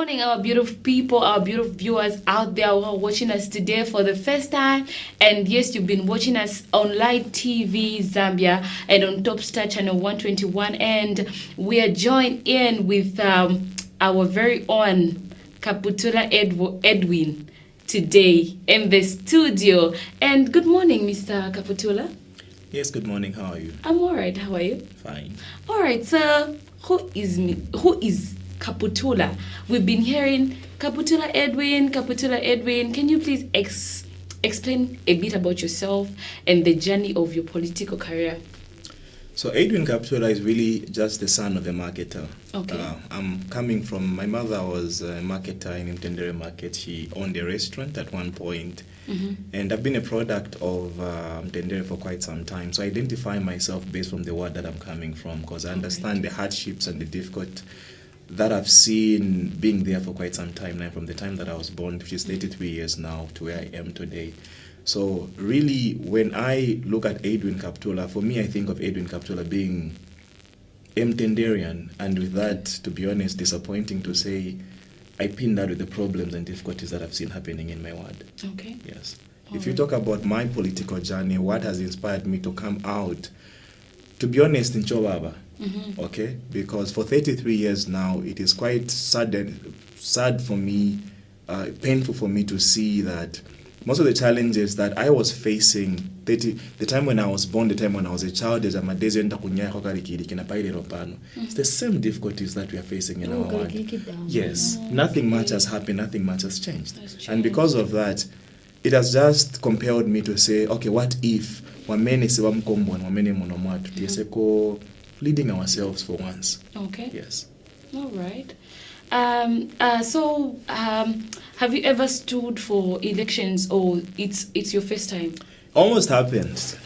morning, our beautiful people, our beautiful viewers out there who are watching us today for the first time. And yes, you've been watching us on Light TV Zambia and on Top Star Channel 121. And we are joined in with our very own Kaputula Edwin today in the studio. And good morning, Mr. Kaputula. Yes, good morning. How are you? I'm all right. How are you? Fine. All right, so who is Kaputula? We've been hearing Kaputula Edwin. Can you please explain a bit about yourself and the journey of your political career? So Edwin Kaputula is really just the son of a marketer. Okay. I'm coming from, my mother was a marketer in Mtendere Market. She owned a restaurant at one point. Mm-hmm. And I've been a product of Mtendere for quite some time. So I identify myself based from the word that I'm coming from, because I understand the hardships and the difficult that I've seen being there for quite some time now, from the time that I was born, which is 33 years now, to where I am today. So really, when I look at Edwin Kaputula, for me, I think of Edwin Kaputula being Mtenderian, and with that, to be honest, disappointing to say, I pin that with the problems and difficulties that I've seen happening in my ward. Okay. Yes. If you talk about my political journey, what has inspired me to come out, to be honest, in Chobaba, okay? Because for 33 years now, it is quite sad for me, painful for me to see that most of the challenges that I was facing, the time when I was born, the time when I was a child, it's the same difficulties that we are facing in our world. Yes, nothing much has happened, nothing much has changed. And because of that, it has just compelled me to say, okay, what if leading ourselves for once? Okay. Yes. All right. So have you ever stood for elections, or it's your first time? Almost happened.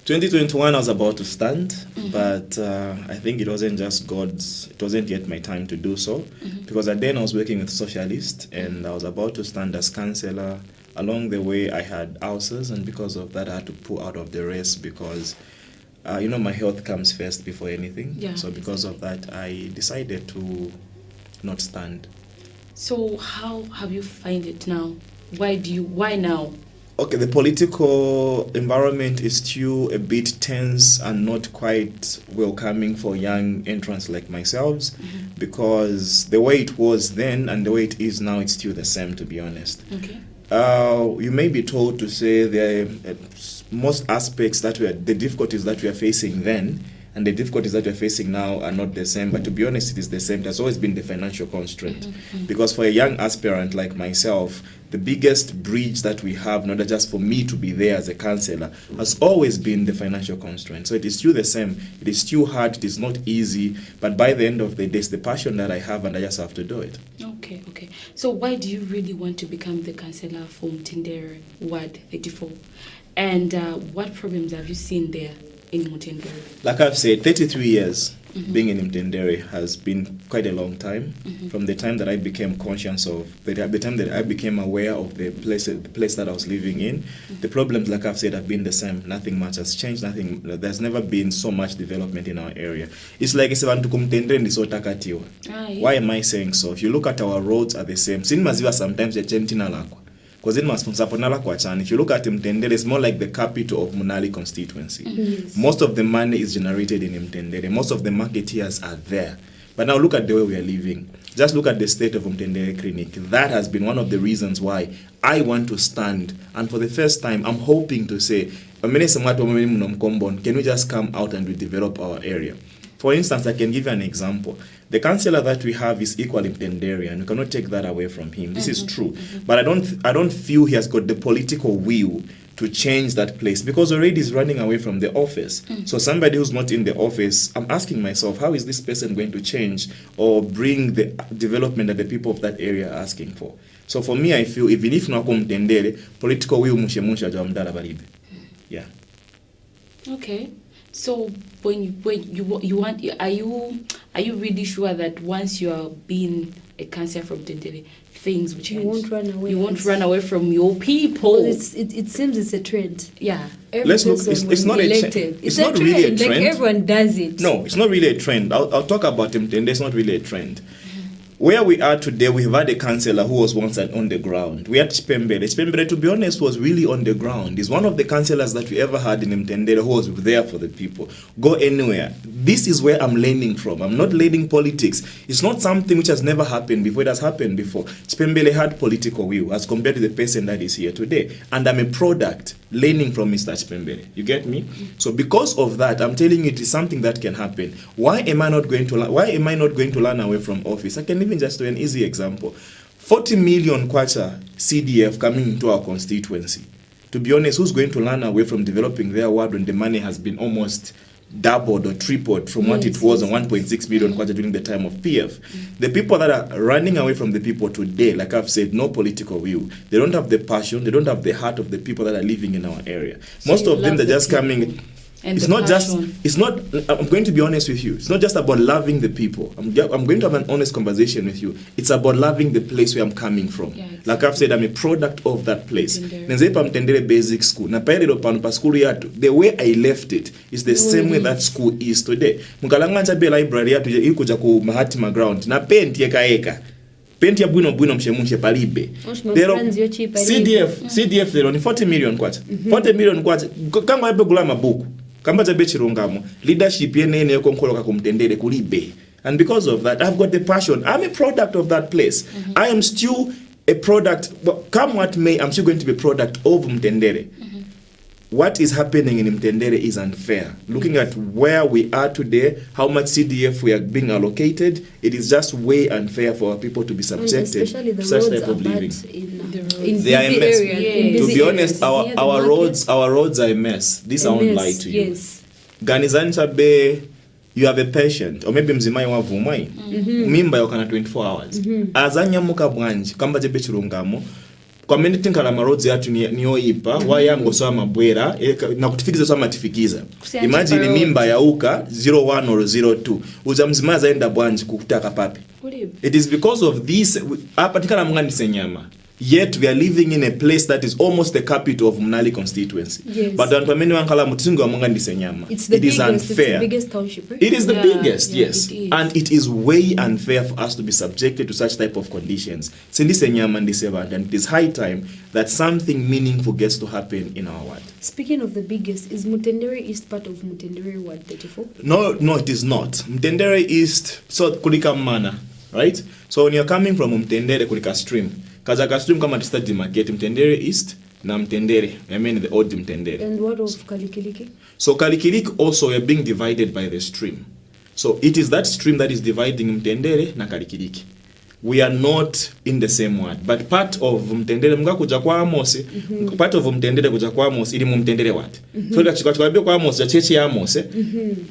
2021 I was about to stand, but I think it wasn't just God's, it wasn't yet my time to do so, because at then I was working with Socialist and I was about to stand as councillor. Along the way I had ulcers, and because of that I had to pull out of the race because my health comes first before anything. Yeah. So because of that I decided to not stand. So how have you find it now? Why now? Okay, the political environment is still a bit tense and not quite welcoming for young entrants like myself, because the way it was then and the way it is now, it's still the same, to be honest. Okay. You may be told to say most aspects the difficulties that we are facing then and the difficulties that we're facing now are not the same, but to be honest, it is the same. There's always been the financial constraint. Because for a young aspirant like myself, the biggest bridge that we have, not just for me to be there as a councillor, has always been the financial constraint. So it is still the same. It is still hard. It is not easy. But by the end of the day, it's the passion that I have, and I just have to do it. Okay. So why do you really want to become the councillor for Mtendere Ward 34? And what problems have you seen there in Mtendere? Like I've said, 33 years being in Mtendere has been quite a long time. From the time that I became conscious of, the time that I became aware of the place that I was living in, the problems, like I've said, have been the same. Nothing much has changed. There's never been so much development in our area. It's like why am I saying so? If you look at our roads are the same. Sometimes because if you look at Mtendere, it's more like the capital of Munali constituency. Yes. Most of the money is generated in Mtendere. Most of the marketeers are there. But now look at the way we are living. Just look at the state of Mtendere Clinic. That has been one of the reasons why I want to stand. And for the first time, I'm hoping to say, can we just come out and we develop our area? For instance, I can give you an example. The councillor that we have is equal Mtendere, and we cannot take that away from him. This is true. But I don't feel he has got the political will to change that place, because already he's running away from the office. So somebody who's not in the office, I'm asking myself, how is this person going to change or bring the development that the people of that area are asking for? So for me, I feel even if not Mtendere, political will Yeah. Okay. So when you want, are you really sure that once you are being a councillor from Mtendere, things will change? You won't run away. You won't run away from your people. Well, it seems it's a trend. Yeah. Let's look. It's not a trend. It's not really a trend. Like everyone does it. No, it's not really a trend. I'll talk about Mtendere. It's not really a trend. where we are today, we've had a councillor who was once on the ground. We had Chipembele. Chipembele, to be honest, was really on the ground. He's one of the councillors that we ever had in Mtendere who was there for the people. Go anywhere. This is where I'm learning from. I'm not learning politics. It's not something which has never happened before. It has happened before. Chipembele had political will as compared to the person that is here today. And I'm a product learning from Mr. Chipembele. You get me? So because of that, I'm telling you it is something that can happen. Why am I not going to learn away from office? I can even just do an easy example. 40 million kwacha CDF coming into our constituency. To be honest, who's going to learn away from developing their ward when the money has been almost doubled or tripled from what it was on 1.6 million kwacha during the time of PF? The people that are running away from the people today, like I've said, no political will. They don't have the passion, they don't have the heart of the people that are living in our area. So most of them, they're just coming. And It's the not just, passion. it's not, I'm going to be honest with you. It's not just about loving the people. I'm going to have an honest conversation with you. It's about loving the place where I'm coming from. Yeah, exactly. Like I've said, I'm a product of that place. Mtendere. Nenzepa Mtendere Basic School. Na pale lo pano pa school yatu. The way I left it is the same way that school is today. Mkalangancha be library yatu ikuja ku Mahatma Ground. Na penti eka. Penti ya bwino mshemushe palibe. Lero CDF lero ni 40 million kwacha. 40 million kwacha. Kama yape gula mabuku. Kamba chabe chirungamo. Leadership yene yoko nkoloka kumtendere kulibe. And because of that, I've got the passion. I'm a product of that place. I am still a product. But come what may, I'm still going to be a product of Mtendere. What is happening in Mtendere is unfair. Looking at where we are today, how much CDF we are being allocated, it is just way unfair for our people to be subjected especially the to such roads type are of bad living. in They are a busy mess. areas. Yeah. In To busy be honest, areas. Near the our market. roads are a mess. This I A won't mess, lie to you. Yes. Ganizancha be, you have a patient, or maybe mzimai wa vumai, mimba yokana 24 hours. Azanya muka bwanji, kamba jebe chirungamo, kwa meni tinkala marozi yatu ni oipa, wayango sawa mabwera, na kutifikiza sawa matifikiza. Kusianchi Imagine parodi. mimba ya uka 01 or 02. Uza mzima zaenda bwanji kukutaka papi. It is because of this, apatikana mungani senyama. Yet we are living in a place that is almost the capital of Mnali constituency. Yes. But wankala mutisingo wa mungani senyama. It's the It is biggest, unfair. It's the biggest township, right? It is the Yeah, biggest, yeah, yes. it is. And it is way unfair for us to be subjected to such type of conditions. And it is high time that something meaningful gets to happen in our ward. Speaking of the biggest, is Mutendere East part of Mutendere Ward 34? No, it is not. Mtendere East, so kulika mana, right? So when you're coming from Mtendere kulika stream, kazaka stream kama tista demarcate Mtendere East na Mtendere, I mean the old Mtendere. And what of Kalikiliki? So Kalikilik also are being divided by the stream. So it is that stream that is dividing Mtendere na Kalikiliki. We are not in the same ward, but part of Mtendere mga kuja kwa Amos, part of Mtendere kuja kwa Amos ili Mtendere ward. So tukachukua kwa Amos ya cheche ya Amos,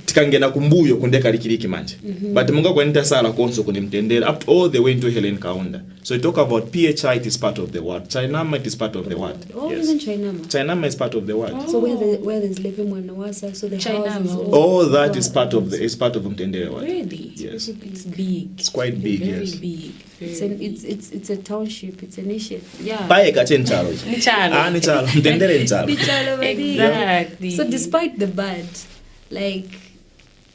tikangena kumbuyo kunde Kalikiliki manje. But mga kwa nita sala konso kundi Mtendere up to all the way into Helen Kaunda. So you talk about PHI, it is part of the ward. Chainama, it is part of the ward. Oh, Yes. even Chainama. Chainama is part of the ward. So where there's Levy Mwanawasa, so the Chainama. houses All that is part of Mtendere ward. Really? Yes. It's big. It's quite big, Very yes. big. It's a township, it's a nation. Yeah. Paye kache nchalo. Ni chalo. Ah, nchalo. Mtendere nchalo. Exactly. So despite the bad, like,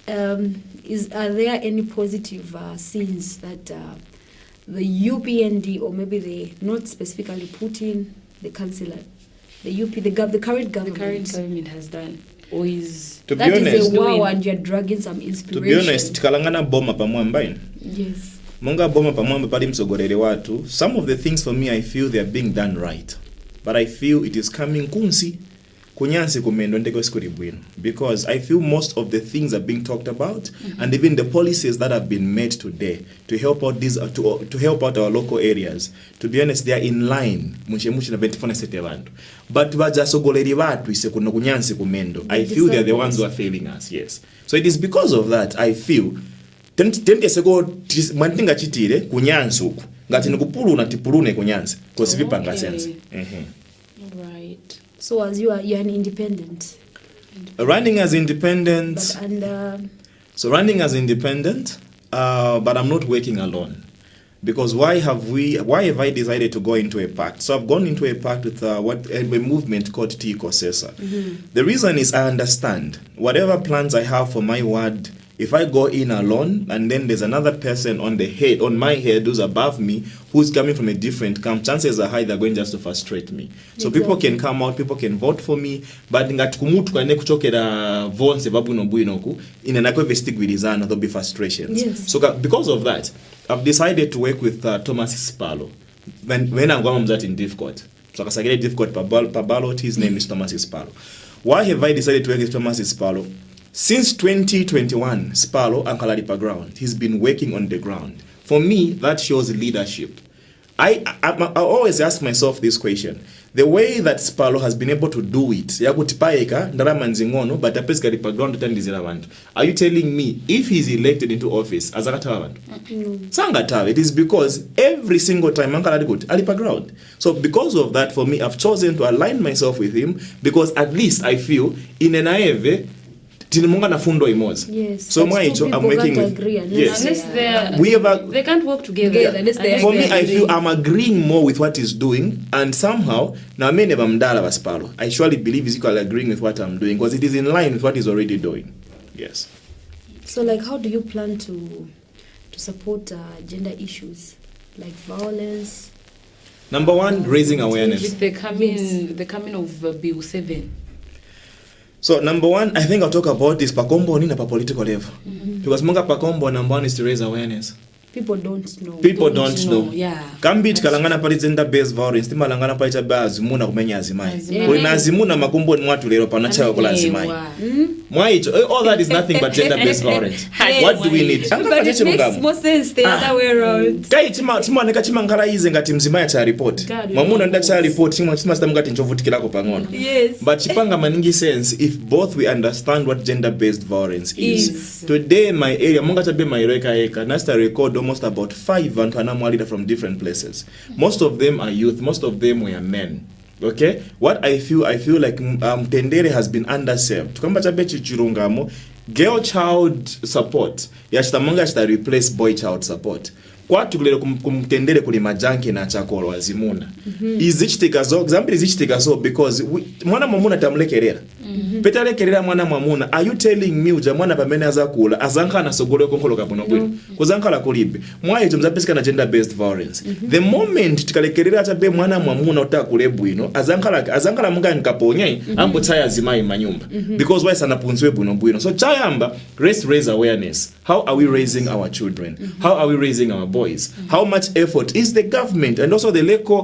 are there any positive scenes that the UPND, or maybe they not specifically put in the councillor, the current the government? current government has done, or is To be That is honest, a wow, doing- and you're dragging some to inspiration. be honest, tikalangana boma pamwamba ino. Yes. Munga boma pamwamba pali msogolere watu. Some of the things for me I feel they are being done right. But I feel it is coming kunsi. Kunyansi kumendo ndeko sikuri bwino. Because I feel most of the things are being talked about, and even the policies that have been made today to help out to help out our local areas. To be honest, they are in line. Mushe na 24 sete bantu. But baja sogoleri watu ise kuno kunyansi kumendo. I feel they are the ones who are failing us. Yes. So it is because of that I feel tente sego mantinga chitire kunyansi uku. Ngati nikupuluna tipulune kunyansi. Kosi vipanga Okay. sense. right? So as you're an independent, Running as independent. but under So running as independent, but I'm not working alone. Because why have I decided to go into a pact? So I've gone into a pact with a movement called T Kosesa. The reason is I understand whatever plans I have for my ward If I go in alone and then there's another person on my head who's above me, who's coming from a different camp, chances are high they're going just to frustrate me. So people can come out, people can vote for me, but ngati kumutu kwa kuchokera vonse babuno buinoku, inanakwe vestigwilizana, there'll be frustrations. Yes. So because of that, I've decided to work with Thomas Sipalo. When I'm going in difficult. So I get difficult Pabalo, his name is Thomas Sipalo. Why have I decided to work with Thomas Sipalo? Since 2021, Sipalo Ankalalipa ground, he's been working on the ground. For me, that shows leadership. I always ask myself this question. The way that Sipalo has been able to do it, are you telling me if he's elected into office, it is because every single time Alipa ground. So because of that, for me, I've chosen to align myself with him because at least I feel in an AEV, yes, so I'm working with yes. They can't work together. For me, I feel I'm agreeing more with what he's doing, and somehow now I surely believe he's equally agreeing with what I'm doing because it is in line with what he's already doing. Yes. So like how do you plan to support gender issues like violence? Number one, raising awareness. With the coming of Bill 7. So number one, I think I'll talk about this pakombo ni na pa political level. Because munga pakombo number one is to raise awareness. People don't know. People don't know. Yeah. Kambit kalangana pali gender based violence, tima langana pali cha azimuna kumenya azimai. Kuna azimuna makumbo ni watu lero panacha kola azimai. All that is nothing but gender based violence. What do we need? But it makes more sense the other way around. Kai chima neka chima ngala ize ngati mzimaya cha report. Mamuna nda cha report chima stam ngati njovutikira ko pangono. Yes. But chipanga maningi sense if both we understand what gender based violence is. Today my area munga chabe my eka nasta record almost about 5 Antanamwalida from different places. Most of them are youth, most of them were men. Okay? What I feel like Tendere has been underserved. Tukamba chabechi chirungamo, girl child support. Yashitamonga shita replace boy child support. Kwa tukulele kumtendere kuli majanki na chakolo wazimuna. Izichitikazo, example izichitikazo because mwana mamuna tamlekerera. Petale kerera mwana mamuna, are you telling me uja mwana pamene azakula azanka na sogolo konkolo kabuno bwino kuzanka la kulibe mwaye tumzapesika na gender based violence. The moment tikalekerera achabe mwana mamuna utakule bwino azanka la munga nkaponye ambo chaya zimai manyumba because why sana punzwe bwino so chayamba raise awareness. How are we raising our children? How are we raising our boys? How much effort is the government and also the local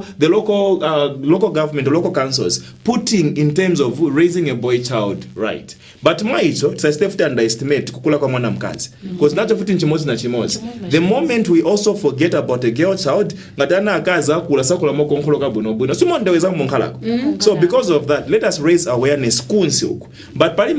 government, the local councils putting in terms of raising a boy child right? But maicho tsa underestimate kukula kwa mwana mkazi because nacho futi nchimozi na chimozi. The moment we also forget about a girl child ngatana akaza kula sakula moko nkolo kabuno sumo ndeweza mmonkalako. So because of that, let us raise awareness kunsi huko. But pali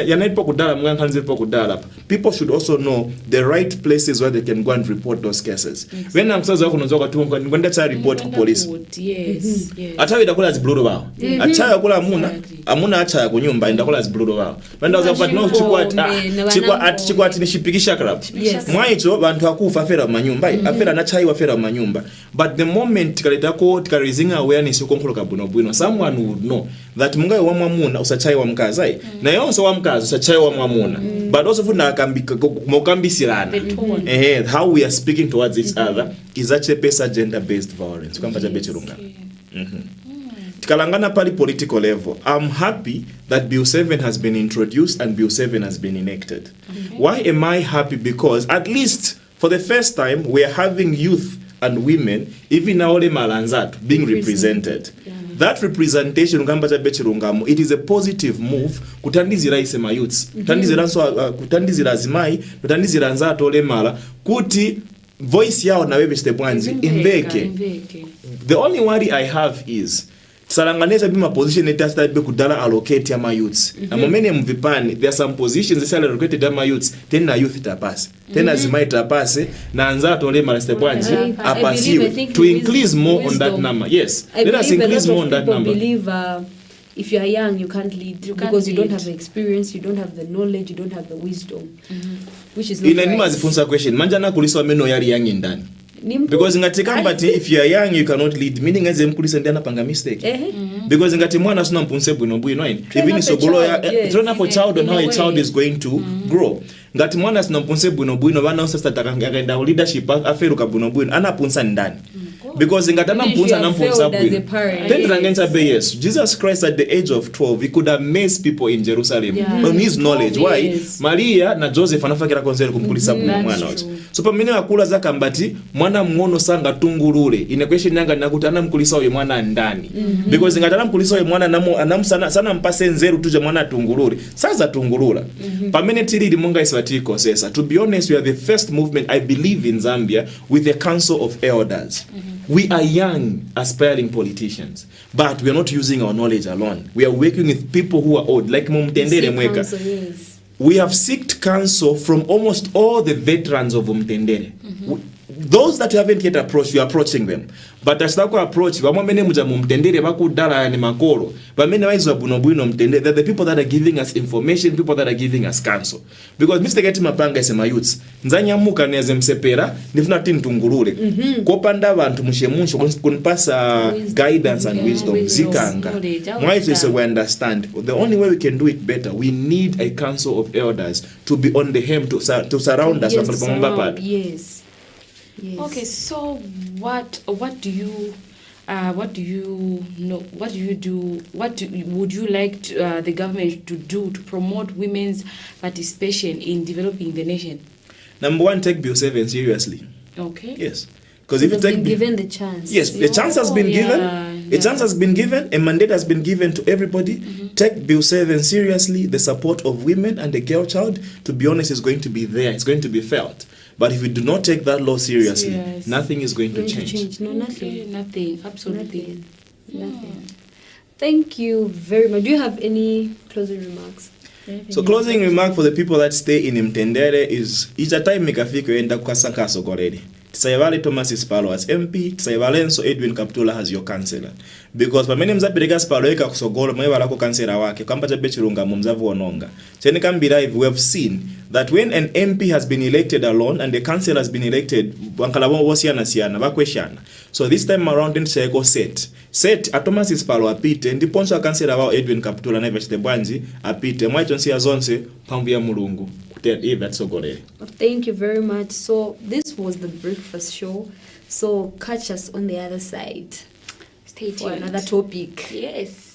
yanaipo kudala mwankanzi po kudala people should also know the right places where they can go and report those cases. When I'm saying kunozoka tu ngwenda cha report ku police. Yes. Achawe ndakula zibludo bao. Achawe kula amuna acha kunyumba ndakula zibludo bao. Wenda uzapata no chikwati nishipikisha club. Mwaicho bantu akufa fera manyumba. Afera na chai wafera manyumba. But the moment tikaletako tikarizing awareness yokonkolo kabuno someone would know that mungai wa mwamuna usachai wa mkazai na yonso wa mkazi usachai wa mwamuna. But also funa mokambisirana. How we are speaking towards each other is actually pesa gender based violence. Kamba jabe chirunga. Tikalangana pali political level, I'm happy that Bill 7 has been introduced and Bill 7 has been enacted. Why am I happy? Because at least for the first time we are having youth and women even naole malanzatu being represented. That representation it is a positive move kutandizira isema youths kutandizira azimai kutandizira nzatu ole mala kuti voice yao na wewe stebwanzi imbeke. The only worry I have is salanganeza bima position etasta be kudala allocate ya youths. Na momene mvipani there are some positions that are allocated ya youths tena youth tapase tena azimai tapase na nzatu ole mala stebwanzi apasiwe to increase more on that number. Yes, let us increase more on that number. If you are young, you can't lead because you don't have the experience, you don't have the knowledge, you don't have the wisdom, which is not right. Ina zifunza question manjana kuliswa meno yari young ndani. Because ngatikambati if you are young you cannot lead, meaning as mkulisa ndiana panga mistake. Because ngati mwana suna mpunse bwino even sobolo ya train up a child on how a child is going to grow. ngati mwana sinapunse bwinobwino vana onse akaenda leadership aferuka bwinobwino anapunsa ndani because ngati anapunsa nampunsa bwino tendirangencha be yesu Jesus Christ at the age of 12 he could amaze people in Jerusalem on his knowledge. Why? Maria na Joseph anafakira konzeri kumkulisa bwino mwana wacho. So pamene akula zakambati mwana mng'ono sanga tungulule ine question yanga nakuti anamkulisa uye mwana ndani because ngati anamkulisa uye mwana anamsana sana mpase nzeru tuje mwana tungulule saza tungulula pamene tilili monga iswatiko sesa. To be honest, we are the first movement I believe in Zambia with a council of elders. We are young aspiring politicians, but we are not using our knowledge alone. We are working with people who are old like Mumtendere Mweka. We have sought counsel from almost all the veterans of Mtendere. Those that haven't yet approached, you are approaching them. But as that approach, bamwamene muja Mtendere bakudala ni makolo. Bamene waizo bunobuino Mtendere, they're the people that are giving us information, people that are giving us counsel. Because Mr. Geti Mapanga is my youths. Nzanya muka neze msepera, nifuna tintungulule. Kopanda bantu mushemusho kunpasa guidance and wisdom. Zikanga. Why so we understand. The only way we can do it better, we need a council of elders to be on the hem to surround us. Yes. Yes. Okay, so what do you know? Would you like the government to do to promote women's participation in developing the nation? Number one, take Bill 7 seriously. Okay. Yes. Because if you take given the chance. Yes, the chance has been given. A chance has been given. A mandate has been given to everybody. Take Bill 7 seriously. The support of women and the girl child, to be honest, is going to be there. It's going to be felt. But if we do not take that law seriously, nothing is going to change. No, nothing. Okay, nothing. Absolutely. Nothing. Thank you very much. Do you have any closing remarks? So closing remark for the people that stay in Mtendere is ita time mikafika yenda kukasaka sogoredi. Tisayevale Thomas Spalo as MP, tisayevale so Edwin Kaptula as your councillor. Because pamene mzapirika Spalo eka kusogolo mwe balako councillor wake kwamba chabe chirunga mumzavu ononga. Cheni kambira we have seen that when an MP has been elected alone and the councillor has been elected wankala wosiana siana bakweshana. So this time around ndisayeko set Thomas Spalo apite ndiponso a councillor wao Edwin Kaptula na Vachite Bwanji apite mwaito nsiya zonse pambu ya mulungu. Thank you very much. So this was the Breakfast Show. So catch us on the other side. Stay tuned for another topic. Yes.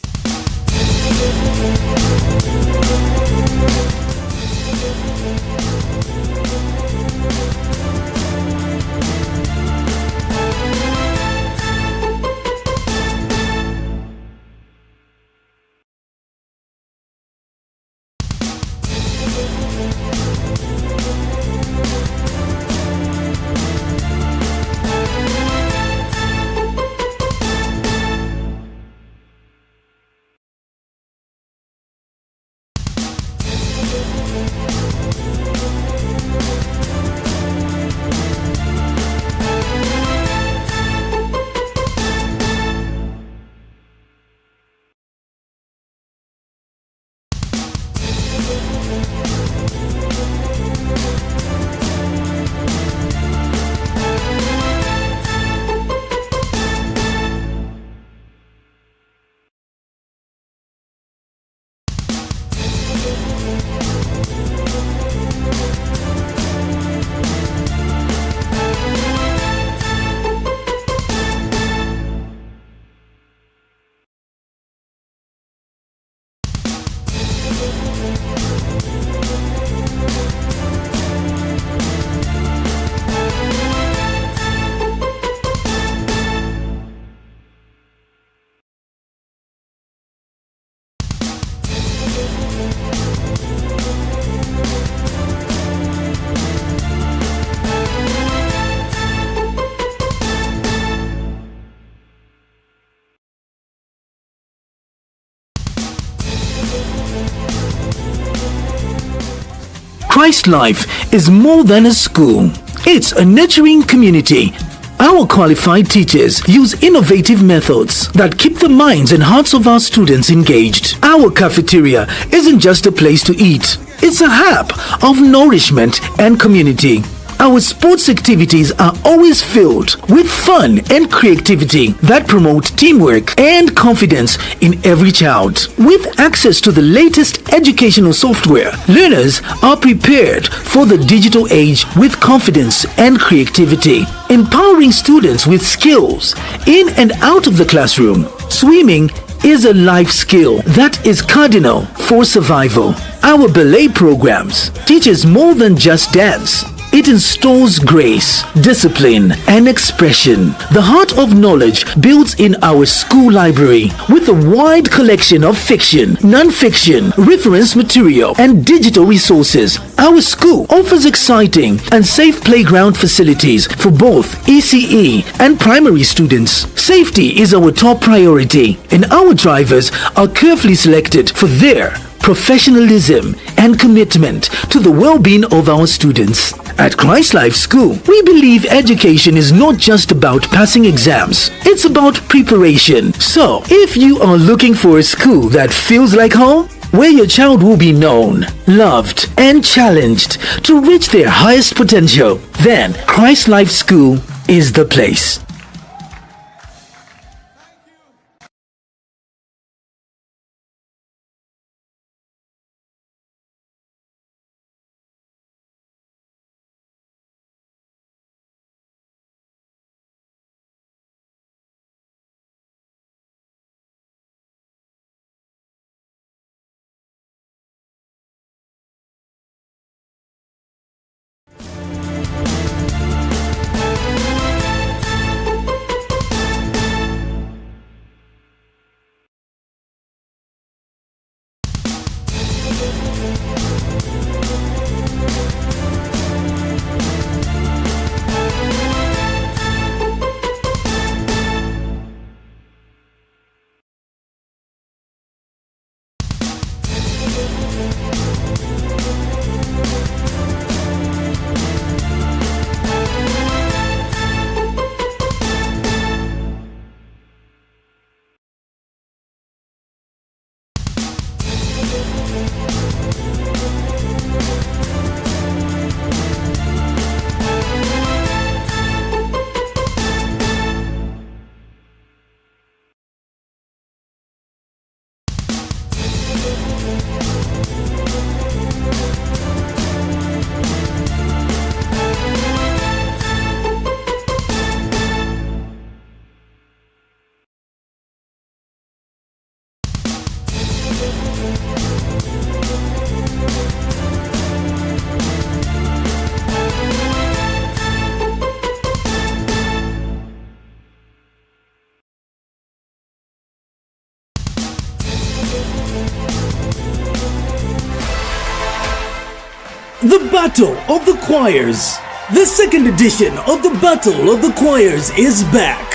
Christ Life is more than a school. It's a nurturing community. Our qualified teachers use innovative methods that keep the minds and hearts of our students engaged. Our cafeteria isn't just a place to eat. It's a hub of nourishment and community. Our sports activities are always filled with fun and creativity that promote teamwork and confidence in every child. With access to the latest educational software, learners are prepared for the digital age with confidence and creativity, empowering students with skills in and out of the classroom. Swimming is a life skill that is cardinal for survival. Our ballet programs teaches more than just dance. It installs grace, discipline, and expression. The heart of knowledge builds in our school library with a wide collection of fiction, non-fiction, reference material, and digital resources. Our school offers exciting and safe playground facilities for both ECE and primary students. Safety is our top priority, and our drivers are carefully selected for their professionalism and commitment to the well-being of our students. At Christ Life School, we believe education is not just about passing exams, it's about preparation. So, if you are looking for a school that feels like home, where your child will be known, loved, and challenged to reach their highest potential, then Christ Life School is the place. The Battle of the Choirs. The second edition of the Battle of the Choirs is back.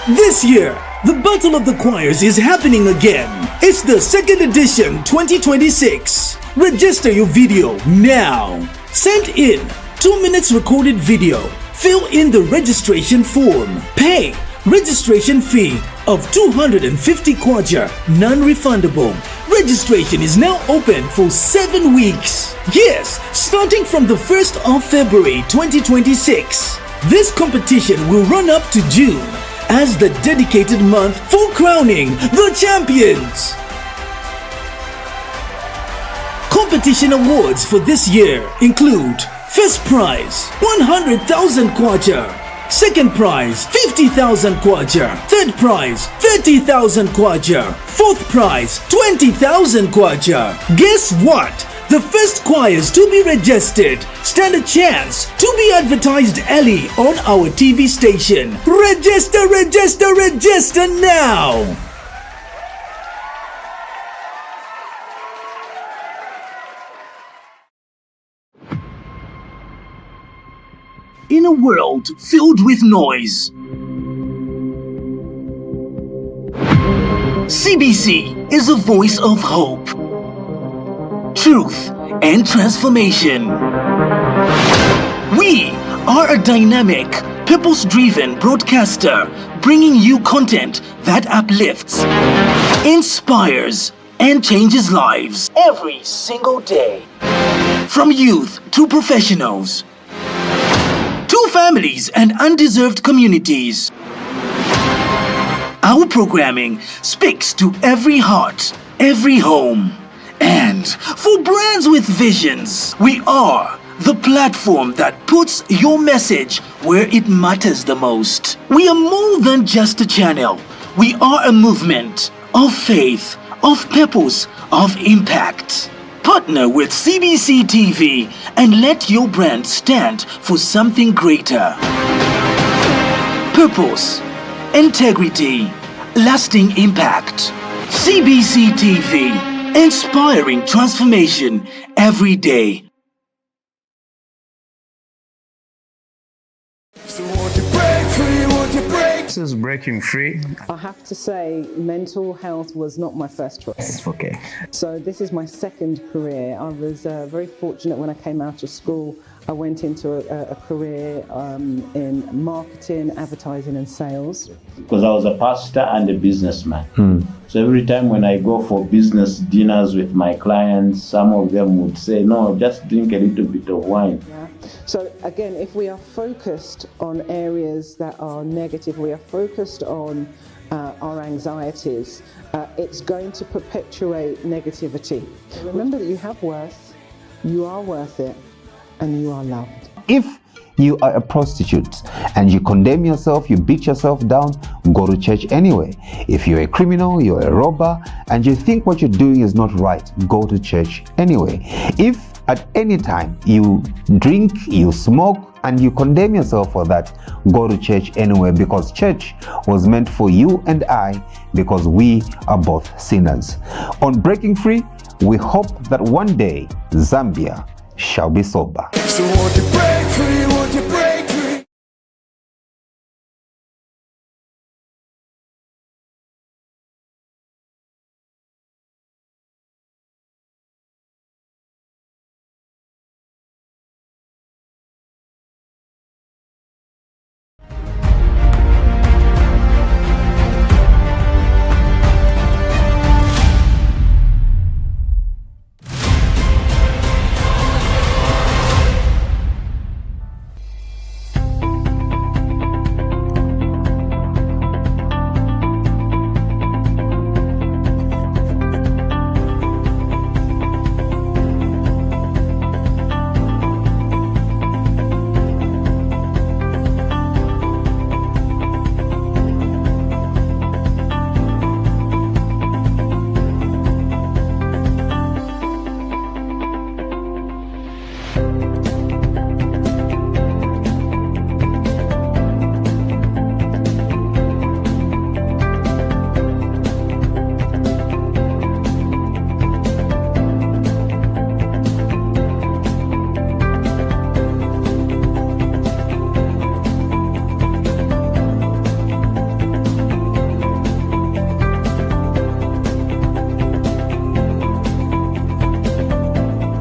This year, the Battle of the Choirs is happening again. It's the second edition 2026. Register your video now. Send in 2 minutes recorded video. Fill in the registration form. Pay registration fee of 250 kwacha, non-refundable. Registration is now open for 7 weeks. Yes, starting from the 1st of February 2026. This competition will run up to June as the dedicated month for crowning the champions. Competition awards for this year include: first prize 100,000 kwacha, second prize 50,000 kwacha, third prize 30,000 kwacha, fourth prize 20,000 kwacha. Guess what? The first choirs to be registered stand a chance to be advertised early on our TV station. Register, register, register now! In a world filled with noise, CBC is a voice of hope, truth, and transformation. We are a dynamic, purpose-driven broadcaster bringing you content that uplifts, inspires, and changes lives every single day. From youth to professionals, families and undeserved communities. Our programming speaks to every heart, every home. And for brands with visions, we are the platform that puts your message where it matters the most. We are more than just a channel. We are a movement of faith, of purpose, of impact. Partner with CBC TV and let your brand stand for something greater. Purpose, integrity, lasting impact. CBC TV, inspiring transformation every day. So won't you break free, won't you break? This is Breaking Free. I have to say, mental health was not my first choice. Okay. So this is my second career. I was very fortunate when I came out of school. I went into a career in marketing, advertising and sales. Because I was a pastor and a businessman. So every time when I go for business dinners with my clients, some of them would say, no, just drink a little bit of wine. Yeah. So again, if we are focused on areas that are negative, we are focused on our anxieties, it's going to perpetuate negativity. Remember that you have worth, you are worth it, and you are loved. If you are a prostitute and you condemn yourself, you beat yourself down, go to church anyway. If you're a criminal, you're a robber, and you think what you're doing is not right, go to church anyway. If at any time you drink, you smoke, and you condemn yourself for that, go to church anyway, because church was meant for you and I, because we are both sinners. On Breaking Free, we hope that one day Zambia shall be sober. So won't you break free, won't you break free?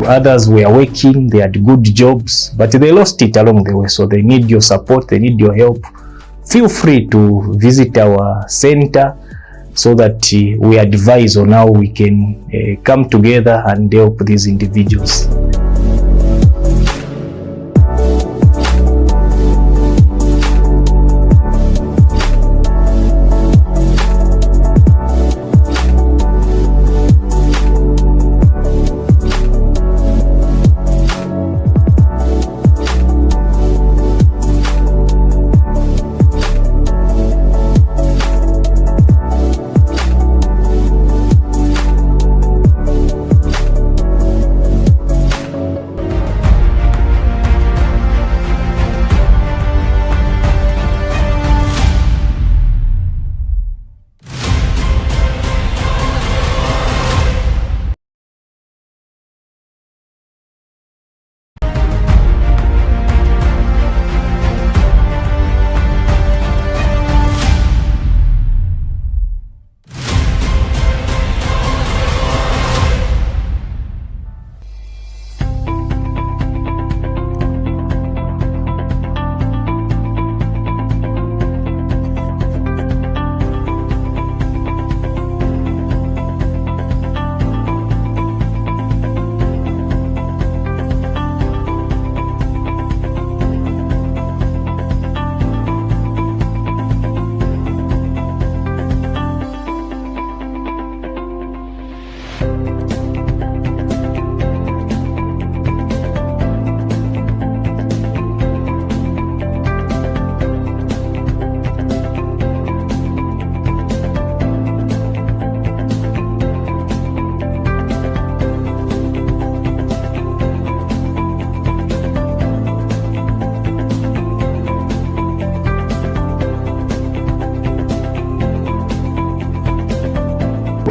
Others were working, they had good jobs, but they lost it along the way. So they need your support, they need your help. Feel free to visit our center so that we advise on how we can come together and help these individuals.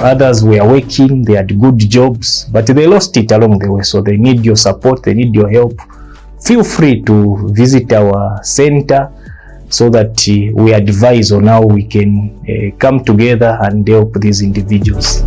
Others were working, they had good jobs, but they lost it along the way. So they need your support, they need your help. Feel free to visit our center so that we advise on how we can come together and help these individuals.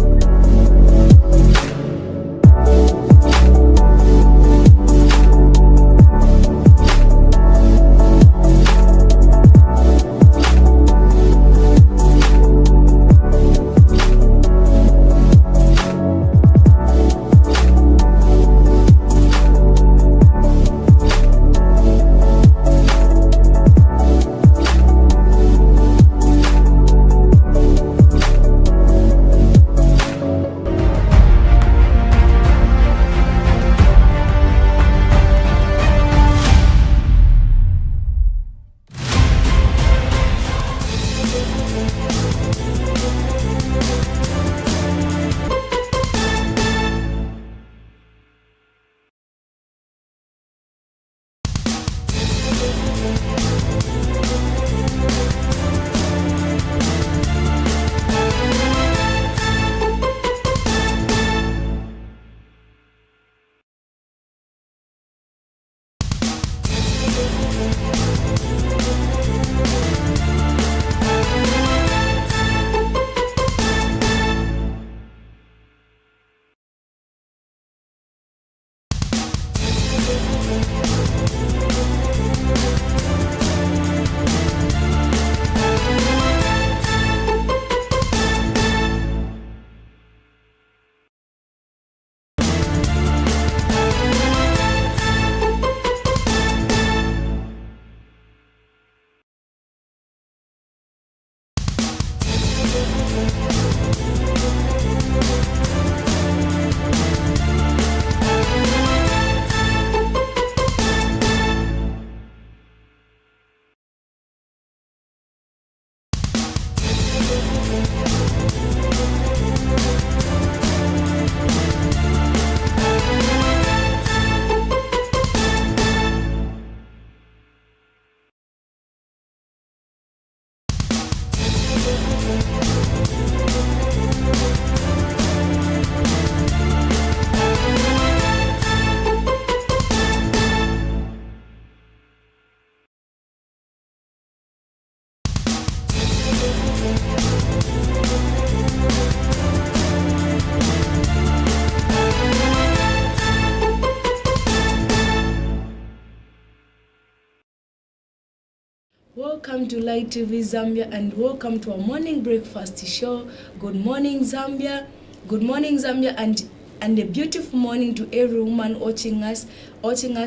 Welcome to Light TV Zambia and welcome to our morning breakfast show. Good morning Zambia. Good morning Zambia and a beautiful morning to every woman watching us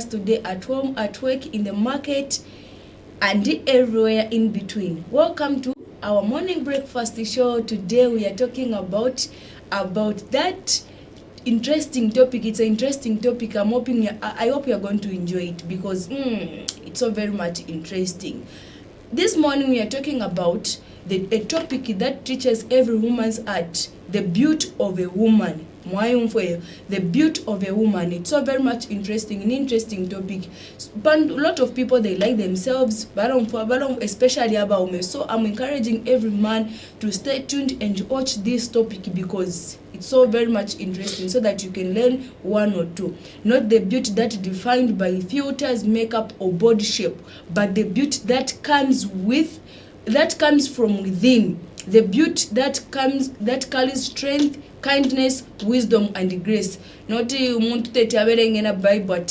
today at home, at work, in the market and everywhere in between. Welcome to our morning breakfast show. Today we are talking about that interesting topic. It's an interesting topic. I hope you are going to enjoy it because it's so very much interesting. This morning we are talking about a topic that teaches every woman's art, the beauty of a woman. The beauty of a woman. It's so very much interesting, an interesting topic. But a lot of people, they like themselves, especially about women. So I'm encouraging every man to stay tuned and watch this topic because it's so very much interesting, so that you can learn one or two. Not the beauty that defined by filters, makeup or body shape, but the beauty that comes from within. The beauty that carries strength, kindness, wisdom and grace. Not umuntu tete aberengena Bible but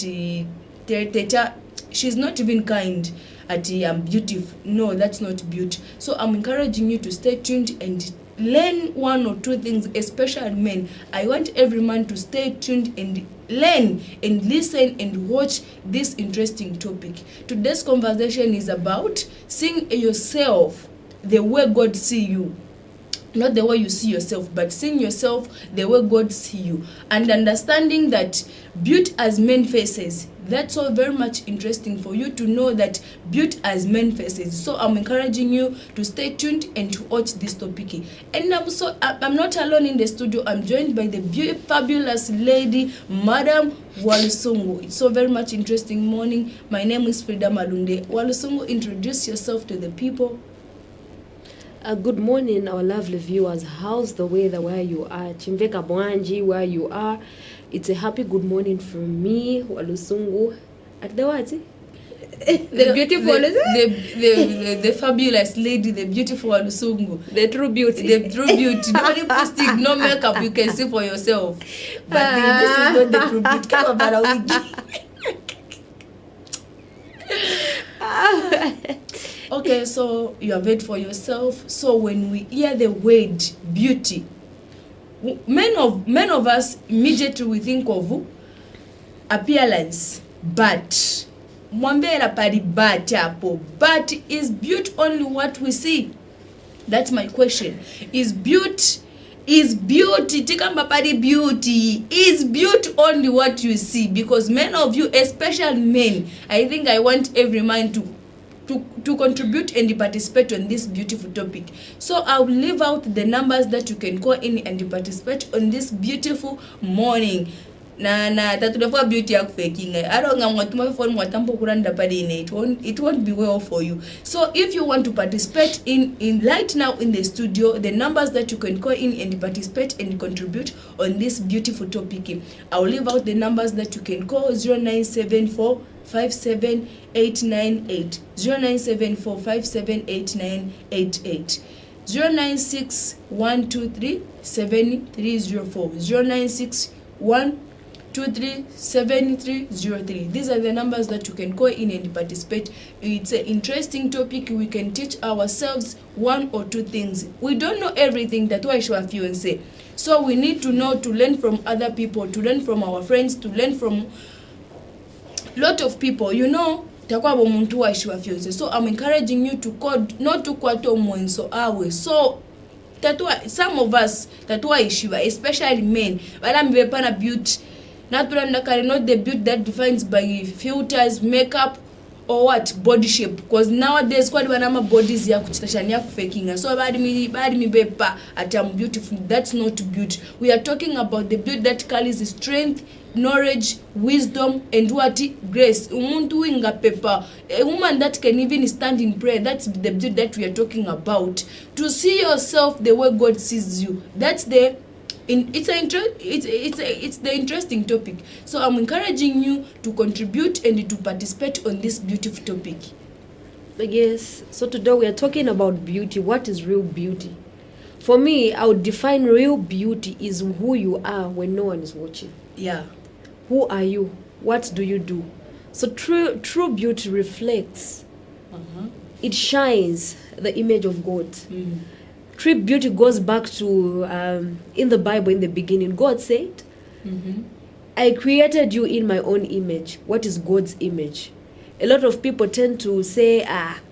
she's not even kind at I'm beautiful. No, that's not beauty. So I'm encouraging you to stay tuned and learn one or two things, especially men. I want every man to stay tuned and learn and listen and watch this interesting topic. Today's conversation is about seeing yourself the way God see you. not the way you see yourself, but seeing yourself the way God see you, and understanding that beauty as men faces. That's all very much interesting for you to know that beauty as men faces. So I'm encouraging you to stay tuned and to watch this topic. And I'm not alone in the studio. I'm joined by the fabulous lady, Madam Walusungu. It's so very much interesting morning. My name is Frida Malunde. Walusungu, introduce yourself to the people. Good morning, our lovely viewers. How's the weather where you are? Chimveka Bwanji, where you are? It's a happy good morning from me, Walusungu. At the what? The beautiful, the fabulous lady, the beautiful Walusungu. The true beauty. The true beauty. No lipstick, no makeup, you can see for yourself. But this is not the true beauty. Come on, Barawiki. Okay, so you have it for yourself. So when we hear the word beauty, many of us immediately we think of appearance, but but is beauty only what we see? That's my question. Is beauty tikamba pari beauty, is beauty only what you see? Because many of you, especially men, I think I want every man to contribute and participate on this beautiful topic. So I'll leave out the numbers that you can call in and participate on this beautiful morning. Tatudafa beauty yak faking. I don't know what my phone watampo kuranda padine. It won't be well for you. So if you want to participate in right now in the studio, the numbers that you can call in and participate and contribute on this beautiful topic. I'll leave out the numbers that you can call 0974 57898, 0974 5789888, 096 7304, 096 1237303. These are the numbers that you can call in and participate. It's an interesting topic. We can teach ourselves one or two things. We don't know everything. That's why I fiance. So we need to know, to learn from other people, to learn from our friends, to learn from lot of people. You know, takwabo muntu wa ishiwa fiance. So I'm encouraging you to code, not to kwato mwenso awe. So some of us tatwa ishiwa, especially men, but pana beauty. Not the beauty that defines by filters, makeup, or what body shape. Because nowadays kwadi banama bodies ya kuchitashania kufakinga. So badi mi bepa atam beautiful. That's not beauty. We are talking about the beauty that carries strength, knowledge, wisdom, and what grace. Umuntu inga pepa. A woman that can even stand in prayer. That's the beauty that we are talking about. To see yourself the way God sees you. That's the it's the interesting topic. So I'm encouraging you to contribute and to participate on this beautiful topic. Yes. So today we are talking about beauty. What is real beauty? For me, I would define real beauty is who you are when no one is watching. Yeah. Who are you? What do you do? So true beauty reflects. It shines the image of God. Mm. True beauty goes back to in the Bible, in the beginning, God said, I created you in my own image. What is God's image? A lot of people tend to say,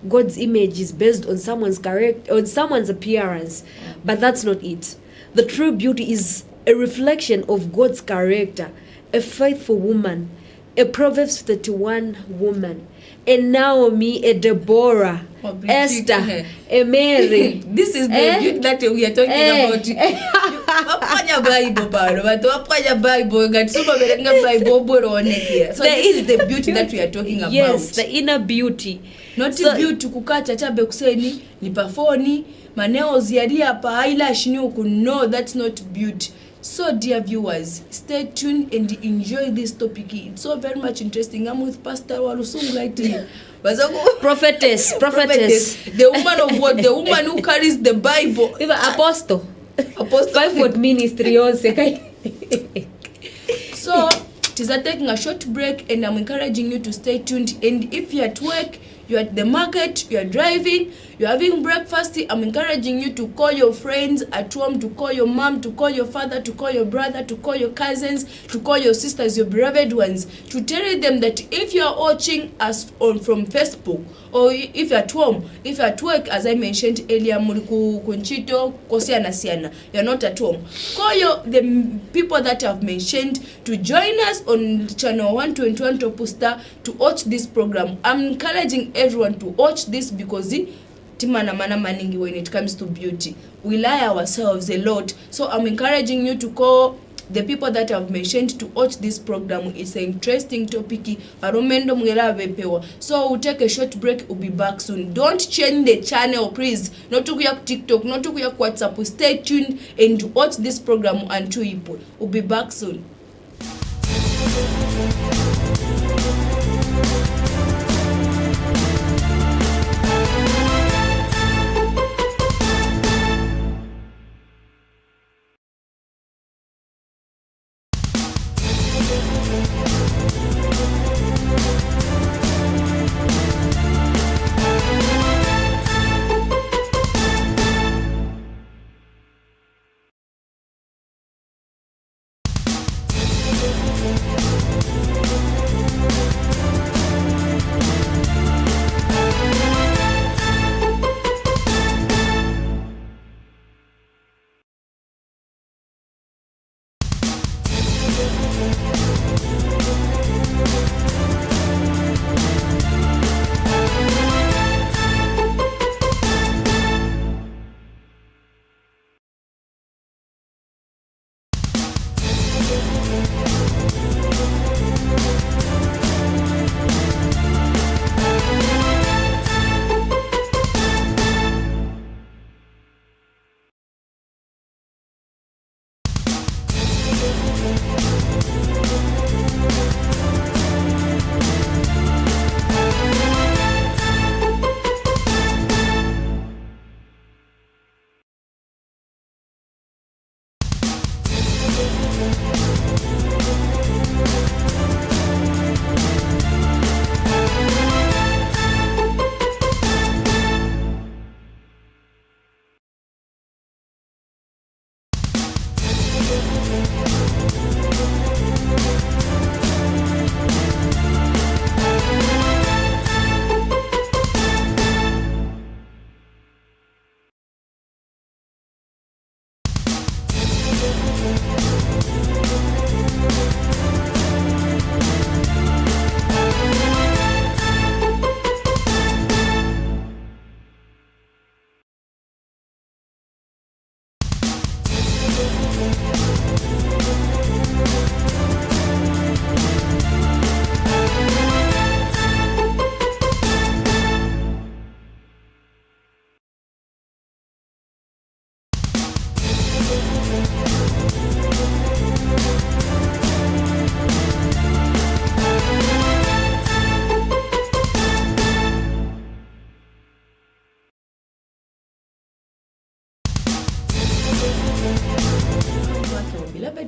God's image is based on someone's character, on someone's appearance, but that's not it. The true beauty is a reflection of God's character, a faithful woman, a Proverbs 31 woman, a Naomi, a Deborah, Esther, a Mary. This is the beauty that we are talking about. So this is the beauty that we are talking about. Yes, the inner beauty. Not so, beauty kukacha chabe kuseni ni pafoni maneos yari hapa eyelash ni uku. No, that's not beauty. So dear viewers, stay tuned and enjoy this topic. It's so very much interesting. I'm with Pastor Walusungu right here. Prophetess. The woman of what? The woman who carries the Bible. Apostle. 5-foot ministry also. So it is taking a short break, and I'm encouraging you to stay tuned. And if you're at work, you're at the market, you're driving, You're having breakfast, I'm encouraging you to call your friends at home, to call your mom, to call your father, to call your brother, to call your cousins, to call your sisters, your beloved ones, to tell them that if you are watching us from Facebook, or if you're at home, if you're at work, as I mentioned earlier, kunchito kosiana, you're not at home, call the people that I've mentioned to join us on channel 121 Top Star to watch this program. I'm encouraging everyone to watch this because timana mana maningi when it comes to beauty, we lie ourselves a lot. So I'm encouraging you to call the people that I've mentioned to watch this program. It's an interesting topic. So we'll take a short break. We'll be back soon. Don't change the channel, please. Not to your TikTok, not to your WhatsApp. Stay tuned and watch this program until you put. We'll be back soon.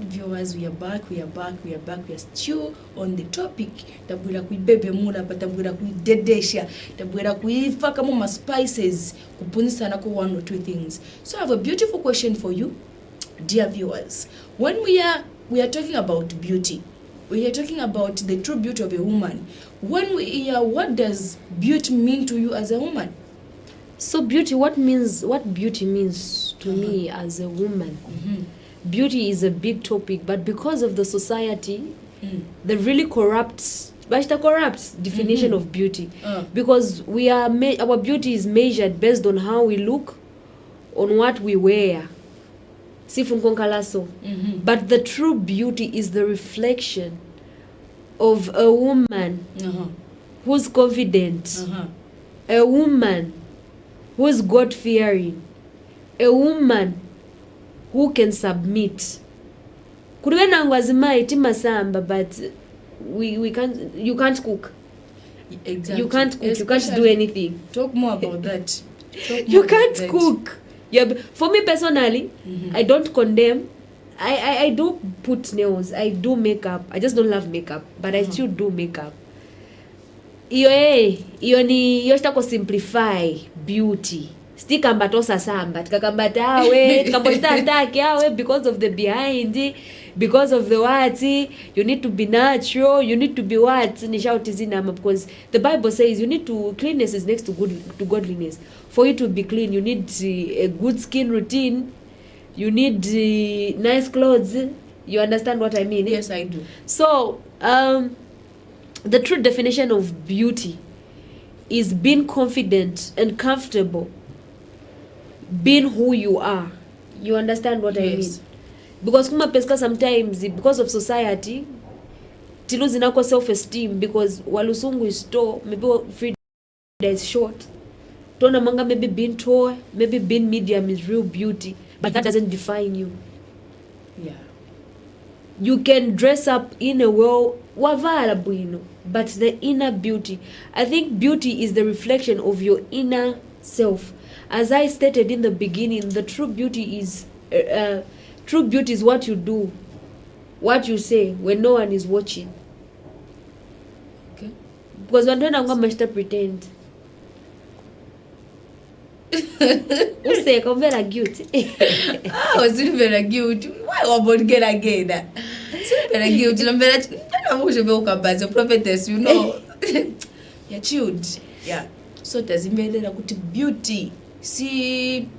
Viewers, we are back. We are still on the topic. Tabwera kuibebe mula, tabwera kuidedesha, tabwera kuifaka mo spices, kupunisa nako one or two things. So I have a beautiful question for you, dear viewers. When we are talking about beauty, we are talking about the true beauty of a woman. When we hear, what does beauty mean to you as a woman? So what beauty means to me as a woman. Beauty is a big topic, but because of the society, the really corrupt definition of beauty, because our beauty is measured based on how we look, on what we wear. But the true beauty is the reflection of a woman who's confident, a woman who's God-fearing, a woman who can submit. Kurigana ngwazima masamba, but we can't. You can't cook. Exactly. You can't cook. You can't do anything. Talk more about that. You can't cook. Yeah, for me personally, I don't condemn. I do put nails. I do makeup. I just don't love makeup, but I still do makeup. iyo ni yoshitako simplify beauty sitikamba tosasamba tikakambata awe tikambota atake awe because of the behind, because of the what, you need to be natural, you need to be what nishautizina, because the Bible says you need to, cleanness is next to godliness. For you to be clean, you need a good skin routine, you need nice clothes. You understand what I mean? Yes, I do. So the true definition of beauty is being confident and comfortable, being who you are. You understand what I mean? Because kuma peska sometimes because of society tiluzi nako self-esteem, because walusungu is tall, maybe Frida is short, tona manga maybe being tall, maybe being medium is real beauty, but that doesn't define you. Yeah. You can dress up in a way wavala bwino, but the inner beauty, I think beauty is the reflection of your inner self. As I stated in the beginning, the true beauty is what you do, what you say when no one is watching. Okay. Because when I'm going to pretend. Useko very cute. Oh, it's very cute. Why about get again? It's very cute. I'm very prophetess, you know. You're cute. Yeah. So tazimbelera kuti beauty. See,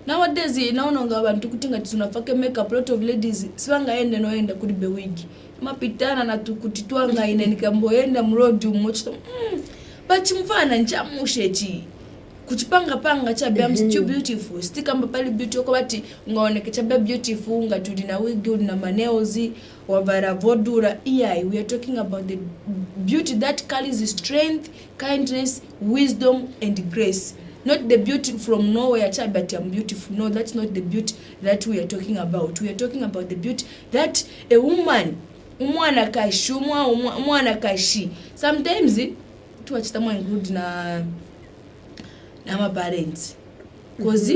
nowadays naonanga abantu kuti ngati tunafake makeup, lot of ladies sivangaende noenda kuti be wig. Mapitana na tukuti twanga ine nikamboenda mroad umochito. Bachimfana nchamushechi. Kuchipanga chabe I'm still beautiful. Stikamba pali beauty yako bati ngaoneke chabe beautiful ngatudi na wig na nails wavara vodura. Yeah, we are talking about the beauty that carries strength, kindness, wisdom and grace. Not the beauty from nowhere chabe but I'm beautiful. No, that's not the beauty that we are talking about. We are talking about the beauty that a woman umwana kashi sometimes tuachitamo include na my parents, because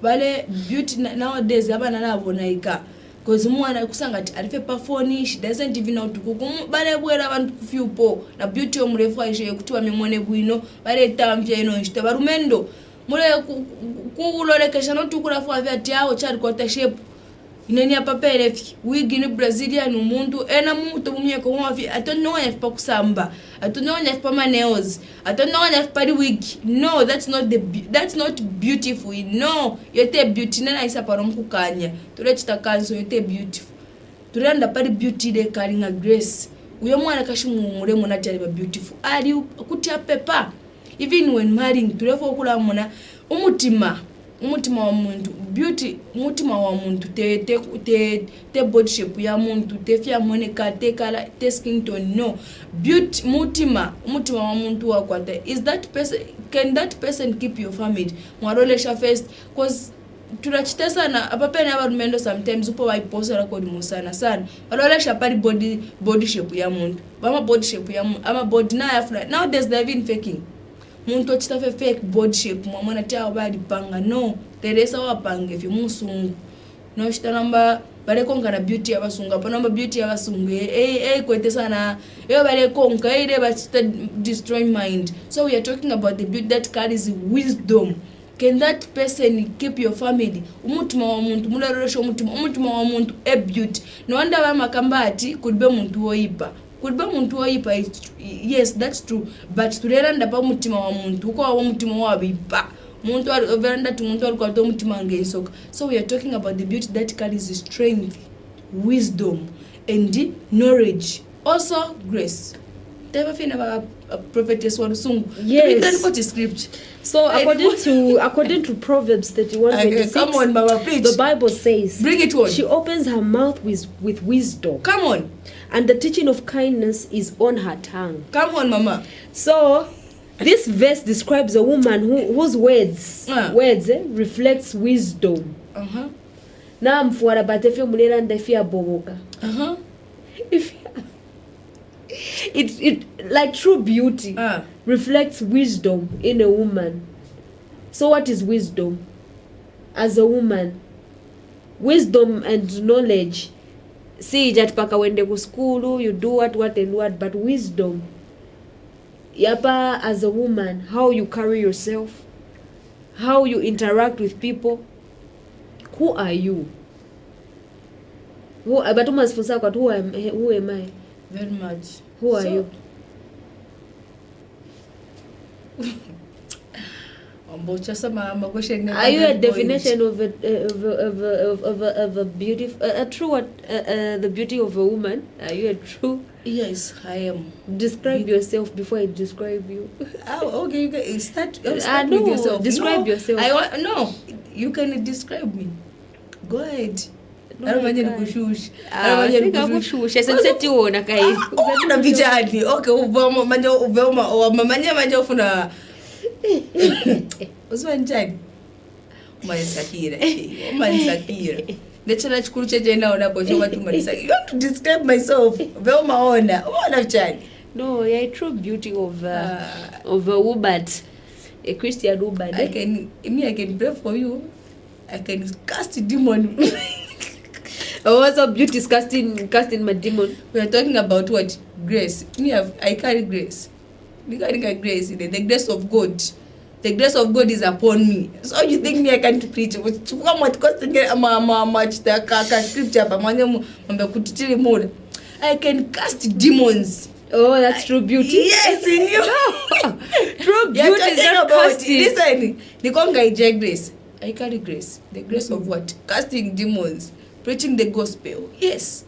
vale beauty nowadays abana nabonaika, because mwana kusanga ati alife phone, she doesn't even know to cook. Bale bwera abantu kufyupo na beauty omurefu aishe kutiwa mimone bwino bale tamvya ino nshite barumendo mule kulolekesha no tukulafu ati awo chali kwata shape ineni apapere fi wigi ni Brazilian umuntu ena muntu mumyeko mwafi atononya fa kusamba atononya fa nails atononya fa wig. No, that's not beautiful. No, yote beauty nana isa paromkukanya tulechita kanso yote beautiful turanda pari beauty de karinga grace uyo mwana kashimumure muna tali beautiful ali kuti apepa. Even when marrying turefo kula muna umutima wa muntu beauty, umutima wa muntu te body shape ya muntu te fya moneka te kala te skin tone. No, beauty umutima wa muntu wa kwata is that person, can that person keep your family mwarolesha first, cause turachita sana apapene abarumendo sometimes upo waiposa record musana sana walolesha pari body shape ya muntu bama body shape ya muntu ama body na afra. Nowadays they even faking muntu ochitafe fake body shape mwana tia badi panga. No, teresa wapange fi musungu no shita namba bare konka na beauty ya basunga pa namba beauty ya basungu kwete sana yo bare konka ile bachita destroy mind. So we are talking about the beauty that carries wisdom. Can that person keep your family? Umutima wa muntu mularosha umutima wa muntu a beauty. No wonder bama kambati could be muntu oipa. Could be muntu oipa. Yes, that's true, but tureranda pa umutima wa muntu uko wa umutima wa bipa muntu ari overanda tu muntu ari kwato umutima ngesoka. So we are talking about the beauty that carries strength, wisdom and knowledge, also grace. Teva prophetess walusungu. Yes. What is script? So according to Proverbs 31:26, come on, Mama, preach. The Bible says, bring it on. She opens her mouth with wisdom. Come on. And the teaching of kindness is on her tongue. Come on, Mama. So this verse describes a woman whose words reflects wisdom. Na mfuara batefyo mulera ndefia boboka. It like true beauty reflects wisdom in a woman. So what is wisdom? As a woman, wisdom and knowledge. See, jat paka wende ku school, you do what and what, but wisdom yapa as a woman, how you carry yourself, how you interact with people. Who are you? But who am I? Very much. Who are you? Are you a definition of a beauty, a true the beauty of a woman? Are you a true? Yes, I am. Describe yourself before I describe you. Oh, okay. You can start with no, yourself. describe yourself. No, you can describe me. Go ahead. No, usiwanjani umanisakira umanisakira ndechana chikuru chechenaonapo chowatumanisakira. You have to describe myself veumaona vichani. No, you're a true beauty of a woman, a Christian woman. I can pray for you. I can cast a demon. What's up, beauty is casting my demon? We are talking about what? Grace. I carry grace. You carry grace, the grace of God. The grace of God is upon me. So you think me I can't preach? Scripture I can cast demons. Oh, that's true beauty. Yes, in you. True beauty is not casting. Listen, Nikonga grace. I carry grace. The grace of what? Casting demons. Preaching the gospel. Yes.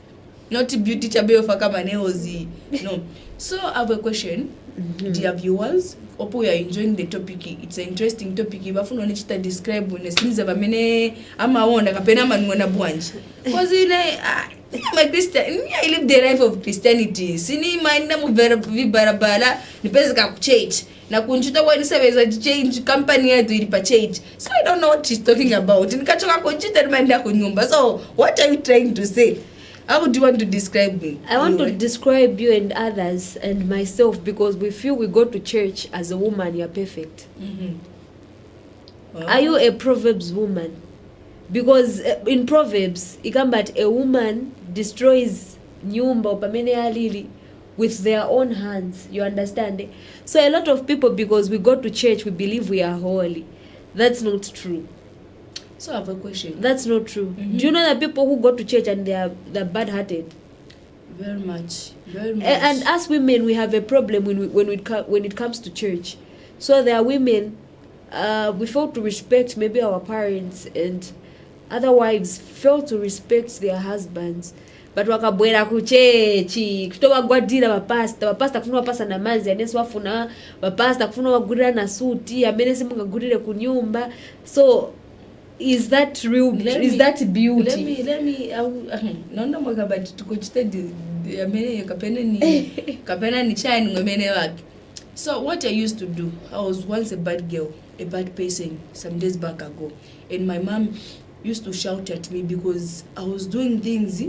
Not beauty chabe of akamaneozi. No. So I have a question. Dear viewers, opo you are enjoying the topic. It's an interesting topic. Bafuna onechita describe when siniza bamene ama wonda kapena manwana bwanji. Because I'm a Christian. I live the life of Christianity. Sini maina mu barabara nipeza ku church. Na kunchuta kwa nisebeza change company yetu ilipa change. So I don't know what she's talking about. Nikachoka kunchuta nimeenda kunyumba. So what are you trying to say? How do you want to describe me? I want to describe you and others and myself because we feel we go to church as a woman, you're perfect. Are you a Proverbs woman? Because in Proverbs, a woman destroys nyumba upamene alili with their own hands. You understand? So a lot of people, because we go to church, we believe we are holy. That's not true. So I have a question. That's not true. Do you know that people who go to church and they're bad-hearted? Very much. Very much. And as women, we have a problem when it comes to church. So there are women, we fail to respect maybe our parents, and other wives fail to respect their husbands. But wakabwera kuchechi kutoka gwadira bapasta kufuna bapasta na manzi anesi wafuna bapasta kufuna wagurira na suti amenesi mungagurire kunyumba. So is that real? Is that beauty? Let me naona mwaka but tukochite amene kapena ni chine ngomene wake. So what I used to do, I was once a bad girl, a bad person some days back ago, and my mom used to shout at me because I was doing things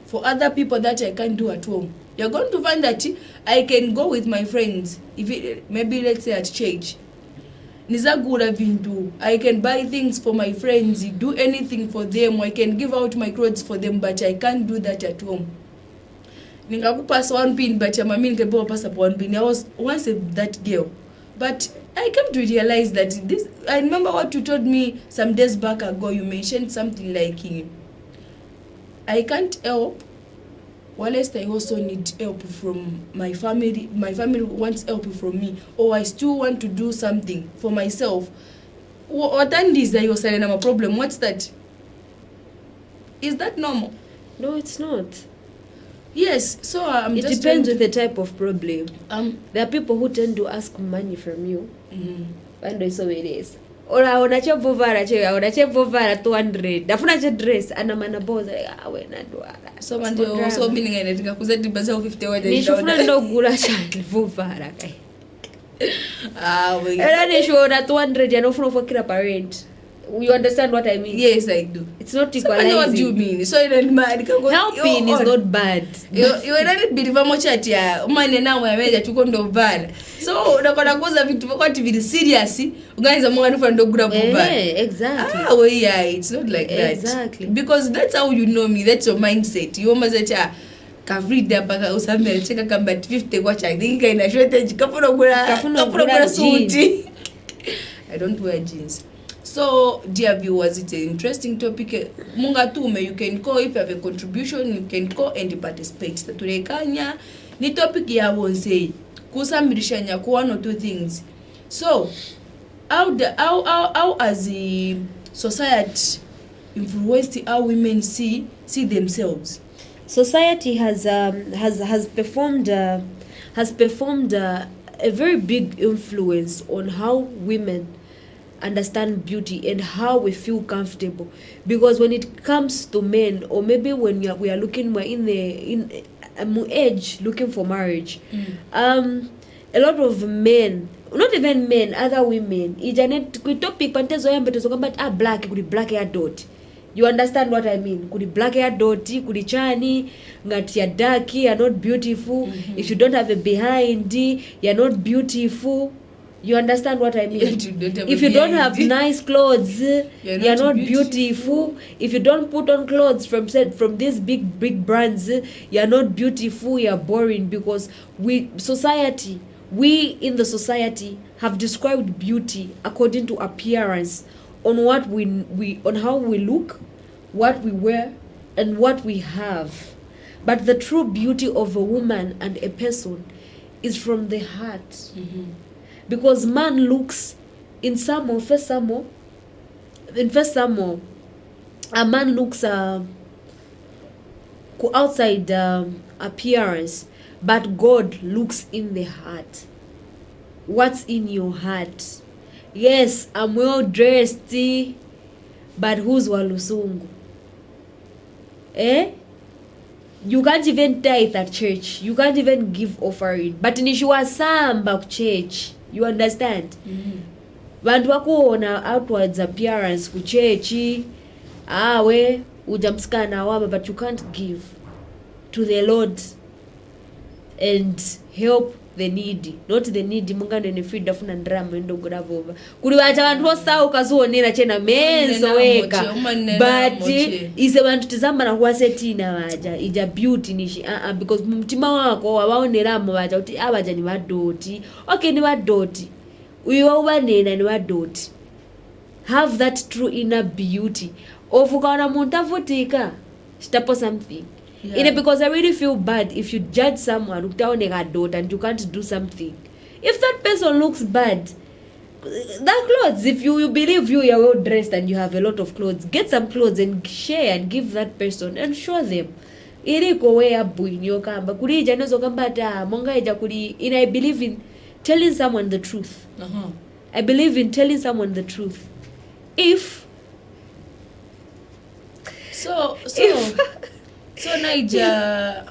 for other people that I can't do at home. You're going to find that I can go with my friends, maybe let's say at church. Nizagura vindu. I can buy things for my friends, do anything for them. I can give out my clothes for them, but I can't do that at home. Ningakupasa one pin, but mami ningebo pasa one pin. I was once that girl, but I came to realize that this. I remember what you told me some days back ago. You mentioned something like, I can't help. Whilst I also need help from my family. My family wants help from me, or I still want to do something for myself. What is that you're saying? I'm a problem. What's that? Is that normal? No, it's not. Yes, so it just depends on the type of problem. There are people who tend to ask money from you. And so it is. Ora unache vovara 200. Dafuna che dress ana mana boza awe na ndwara. So mandio so meaning ene kuza tibaza 50 wada. Nishufuna ndo gura chakli vovara kai. We. Era ne show na 200 ya nofuna for kila parent. You understand what I mean? Yes, I do. It's not equalizing. So what do you mean? So helping is not bad. You already believe much at ya umane na mwemeja tukondo bana. So unakona kuza vitu wakati vili serious uganza mwana for ndo gura bana. Exactly. Yeah, it's not like that. Exactly. Because that's how you know me. That's your mindset. You almost kavrida paka usambele cheka kamba 50 kwacha ndinga ina shortage kafuna gura suti. I don't wear jeans. So dear viewers, it's an interesting topic. Munga tume, you can call if you have a contribution, you can call and participate. Turekanya ni topic ya wonse kusambilishanya ku one or two things. So how as a society influenced how women see themselves? Society has performed a very big influence on how women understand beauty and how we feel comfortable. Because when it comes to men, or maybe when we are looking, we're in age looking for marriage, a lot of men, not even men, other women, topic black hair dot. You understand what I mean? Kudi black hair doti, kudi chani, ngati ya darky, you're not beautiful. If you don't have a behind, you're not beautiful. You understand what I mean? If you don't have nice clothes, you're not beautiful. If you don't put on clothes from these big brands, you're not beautiful, you're boring. Because we in the society have described beauty according to appearance, on what on how we look, what we wear, and what we have. But the true beauty of a woman and a person is from the heart. Because man looks in First Samuel, a man looks outside appearance, but God looks in the heart. What's in your heart? Yes, I'm well dressed, but who's Walusungu? You can't even tithe at church. You can't even give offering. But nishuwa samba church. You understand? Bantu wakuona outwards appearance ku church. We ujamsikana waba, but you can't give to the Lord and help the needy. Not the needy. Munga ndene frida funa ndrama ndo gravova. Kuli wacha bantu osawo kazuonera chena menzo weka. But ise bantu tizamba na kuwasetina waja ija beauty nishi because mtima wako waonera waja uti abaja ni wadoti. Okay, ni wadoti. Uyiwa ubanena ni wadoti. Have that true inner beauty. Ofukaona muntu avutika shitapo something. Because I really feel bad if you judge someone and you can't do something. If that person looks bad, that clothes, if you believe you are well dressed and you have a lot of clothes, get some clothes and share and give that person and show them. And I believe in telling someone the truth. I believe in telling someone the truth. So Naija,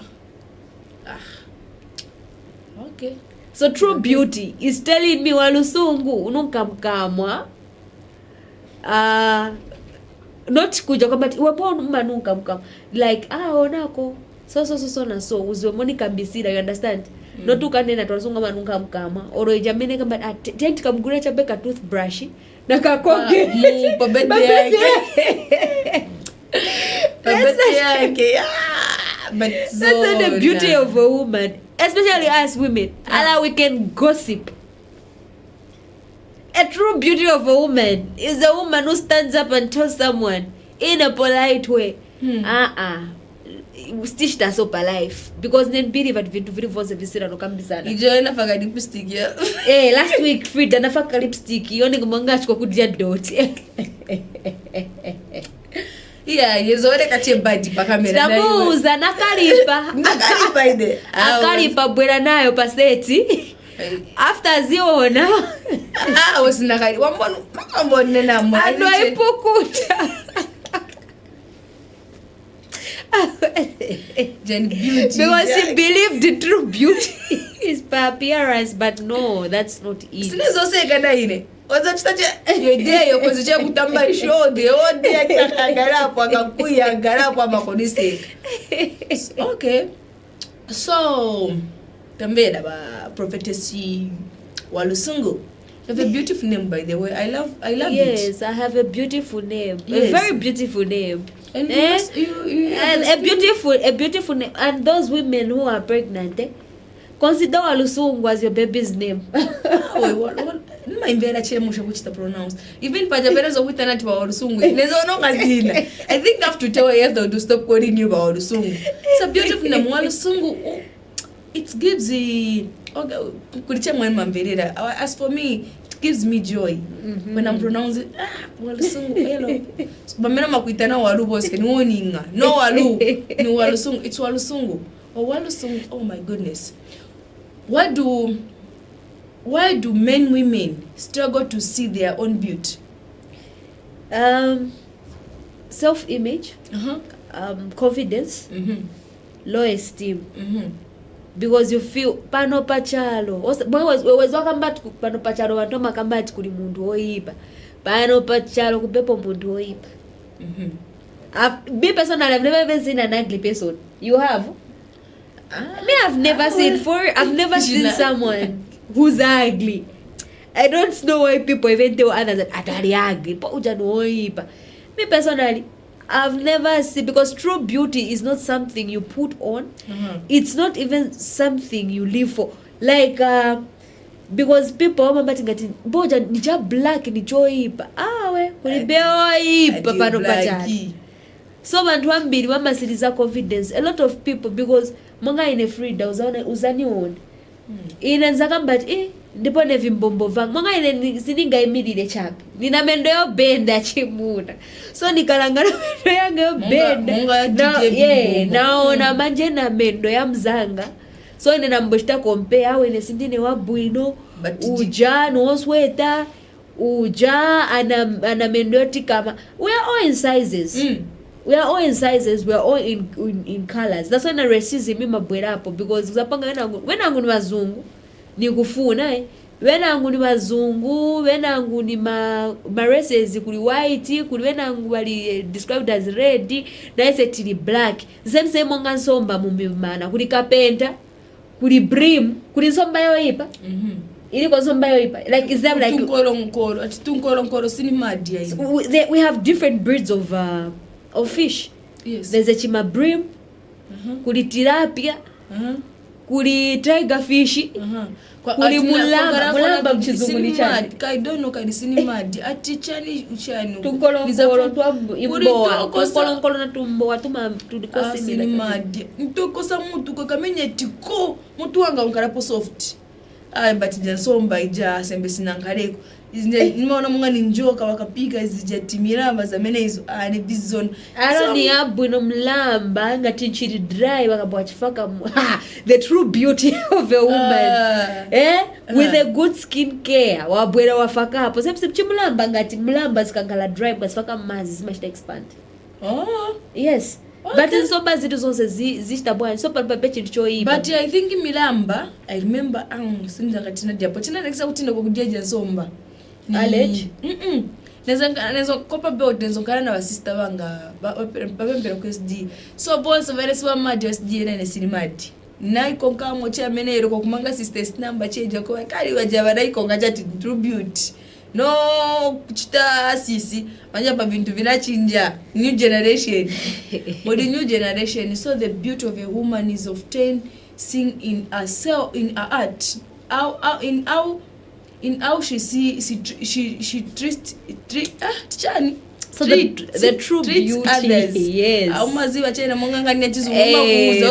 okay. So true beauty is telling me Walusungu ununkamkamwa, not kuja kwamba wapo manunkamkam, like onako so na so uzwe Monica Mbisira, you understand? Not ukanena twasunga manunkamkama oro ijamene kamba tenti kamgura cha beka toothbrush na kakoge That's not the beauty of a woman, especially us women. We can gossip. A true beauty of a woman is a woman who stands up and tells someone in a polite way, stitched us up alive. Because then believe at Vintu Vivos and Visera no Kambisana. Nafaga lipstick, last week Frida nafaka lipstick, yoni kumangash kwa kudia dot. Yezore kache badi pa kamera. Namuza nakalipa ide. Akalipa bwera nayo paseti. After ziona. Wasinakali. Wambone na mwa. Adwa ipukuta. Because she believed the true beauty is by appearance, but no, that's not it. Sinezoseka na ine. Wazachitaje yodeyo kuzicha kutamba shode ode akagarapo akakuya agarapo amakonise. Okay. So tambeda ba prophetess Walusungu. You have a beautiful name, by the way. I love it. Yes, I have a beautiful name. Yes. A very beautiful name. And a beautiful name. And those women who are pregnant, consider Walusungu as your baby's name. Maimvera chemusha kuchita pronounce even pajapera zokuita nati Walusungu nezonoka zina. I think I have to tell her to stop calling you Walusungu. It's a beautiful name. Walusungu, it gives the as for me, it gives me joy when I'm pronouncing Walusungu. Hello, bamena makuita na Walu boske no ninga no Walu no Walusungu. It's Walusungu or Walusungu. Oh my goodness, why do men, women struggle to see their own beauty? Self-image, confidence, low esteem. Because you feel pano pachalo wezwakambati pano pachalo vantu makambati kuli mundu oipa pano pachalo kupepo mundu oipa. Me personally, I've never even seen an ugly person. You have? Me, I've never seen someone who's ugly. I don't know why people even tell others that atari ugly. Me personally, I've never seen, because true beauty is not something you put on. It's not even something you live for. Like because people ngati boja nicha black nichoipa we kulibeoipa pano pachali. So vantu vambiri vamasiriza confidence. A lot of people, because monga ine frida uzaniona inanza kambati ndipo nevimbombo vangu monga ine siningayimirire chapi nina mendo yobenda chimuna, so nikalangana mendo yange yobenda naona manje na mendo ya mzanga, so ine namboshita compare awe ine sindine wabwino uja nosweta uja ana mendo yoti kama. We are all in sizes. We are all in sizes, we are all in colors. That's why na racism imabwera hapo, because uzapanga wenangu ni wazungu ni kufuna wenangu ni wazungu, wenangu ni ma races kuli white, kuli wenangu wali described as red, na ise tili black. Same monga nsomba mumimana, kuli kapenta, kuli brim, kuli nsomba yoipa. Ili kwa nsomba yoipa. Like is that like tunkolo sini madi ya we have different breeds of fish. Yes. There's a chima brim, kuli tilapia, kuli tiger fish, kuli mulamba mchizungu ni chani. Kaidono kadisini madi ati chani uchani tunkolo tunkolo na tumbo watuma tudikosi ni madi mtokosa mutu kwa kamenye tiko mutu wanga unkarapo soft but jasomba ija sembe sinangareko nimeona munga ninjoka wakapika zijatimira zamene hizo ni bizon ni abwino mlamba ngati nchiri dry wakabwa chifaka the true beauty of a woman with a good skin care wabwera wafaka hapo sepse chimulamba ngati mlamba zikangala dry basifaka mazi zimashita expand. Yes. Okay. But nsomba zitu zonse zichitabwana so palibe chintu choiba. But I think milamba, I remember sinza katina diapo china nekisa kutina kukudia nsomba Alej? Nezo kopa build nezo kana na sister wanga babembera ku SD. So bonso vere swa madi SD na sinimadi. Nai konka mocha menero ko kumanga sisters number change ko kali wajaba nai konga chati tribute. No kuchita sisi manja pa vintu vinachinja new generation. But the new generation, so the beauty of a woman is often seen in herself, in her art. In how she treats chani. So the true beauty, others. Yes.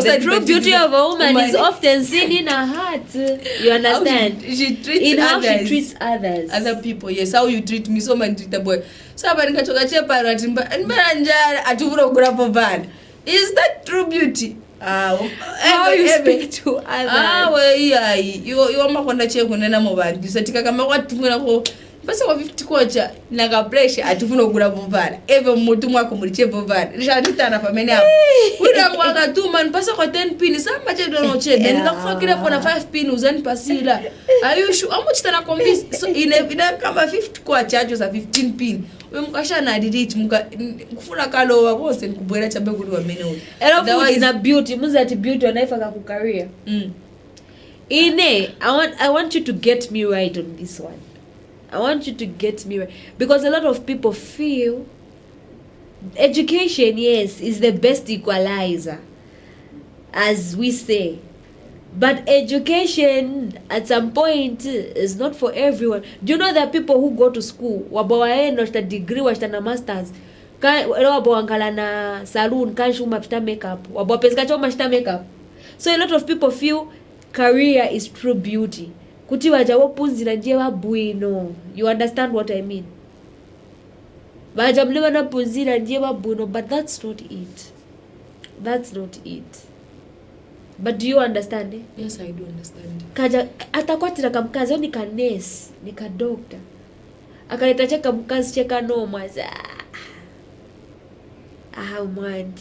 The true beauty of a woman is often seen in her heart. You understand? She treats in how others. She treats others. Other people, yes. How you treat me, so man treat the boy. So is that true beauty? How you speak to others. You makonda chekunena mubandi. Satika kama watu ko basa kwa 50 kocha naga pressure atufuna kugura bovana eve mutu mwako muliche bovana rishanita na family hapo wida mwaka tu man pasa kwa 10 pin sama che dono che then nakufakira pona 5 pin uzani pasila ayushu amuchita na convince so inevida kama 50 kocha acho za 15 pin we mukasha na delete muka kufuna kalowa bose nikubwera chambe kuli wa mene elo ina beauty muzati beauty wanaifaka ku career ine I want you to get me right on this one. I want you to get me right, because a lot of people feel education, yes, is the best equalizer, as we say. But education at some point is not for everyone. Do you know there are people who go to school wabawaenda washita degree washita na masters wabawankala na saloon kanshuma pita makeup wabawapezeka choma shita makeup. So a lot of people feel career is true beauty. Kuti waja wopunzira nje wabwino. You understand what I mean? Waja mliwa na punzira nje wabwino, but that's not it. That's not it. But do you understand? Yes, I do understand. Kaja atakwatira kamkazi ni ka nurse, ni ka doctor. Akaleta cheka mkazi cheka noma. I want.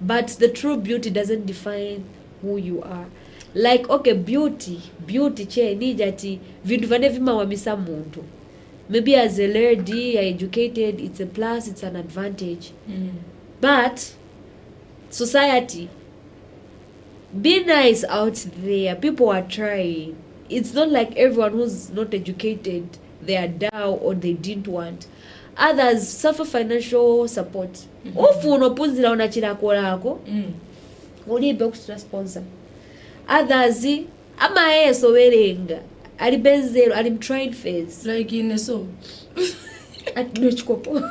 But the true beauty doesn't define who you are. Like, okay, beauty che ni jati vindu vane vima wamisa muntu. Maybe as a lady, you're educated, it's a plus, it's an advantage. But society, be nice out there. People are trying. It's not like everyone who's not educated, they are down or they didn't want. Others suffer financial support. Ufuna punzira unachira kolako. Ulibe kuchira sponsor. Others ama yeso werenga. Alibenzero, alimtried phase. Like in a so. Ati chikopo.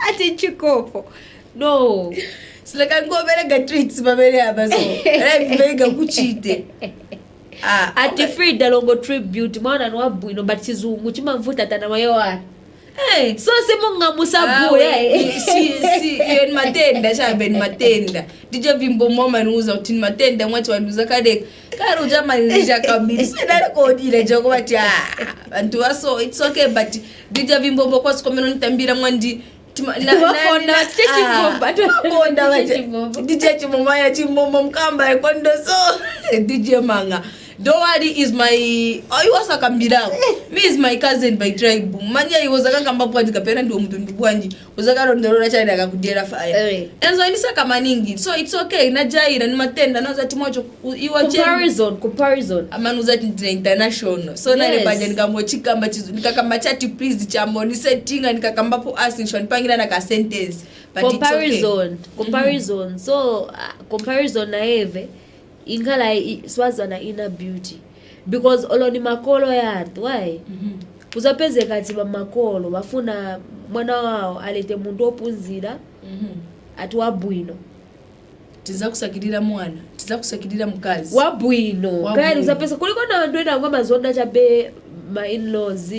Ati chikopo. No. Sileka ngoberega treats babere abazo. Bega kuchite. Ati free dalongo tribute mwana nwabwino but chizungu chimamvuta tana mayoa. Hey, so simunga musabu si yen matenda shabe ni matenda. DJ Vimbo mama nuza utin matenda mwachi wanuza kade. Karu jamani nisha kamili. Sina ko dile jogo bati antu aso it's okay but DJ Vimbo kwa sikomeno nitambira mwandi DJ Chimomaya Chimomo Mkamba Kondo so DJ Manga. Doari is my he was a kambira. Me is my cousin by tribe. Manya he was a kamba bwanji kapera ndo mtundu bwanji. Uzaka ndorora chana akakudera fire. Enzo inisa kama ningi. So it's okay na jaira ni matenda na zati mwacho comparison. Amanu zati international. So na ile banja nikamwachika kamba chizu nikakamba chati please chambo ni settinga nikakamba po ask nishwa nipangira na ka sentence. But comparison. It's okay. Comparison. So comparison na eve ingala swaza na inner beauty because oloni makolo yatu why uzapeze kati ba makolo bafuna mwana wao alete mundu opunzira ati wabwino tiza kusakirira mwana tiza kusakirira mukazi wabwino kandi uzapeza kuliko na bantu ena ngoma zonda chabe ma in-laws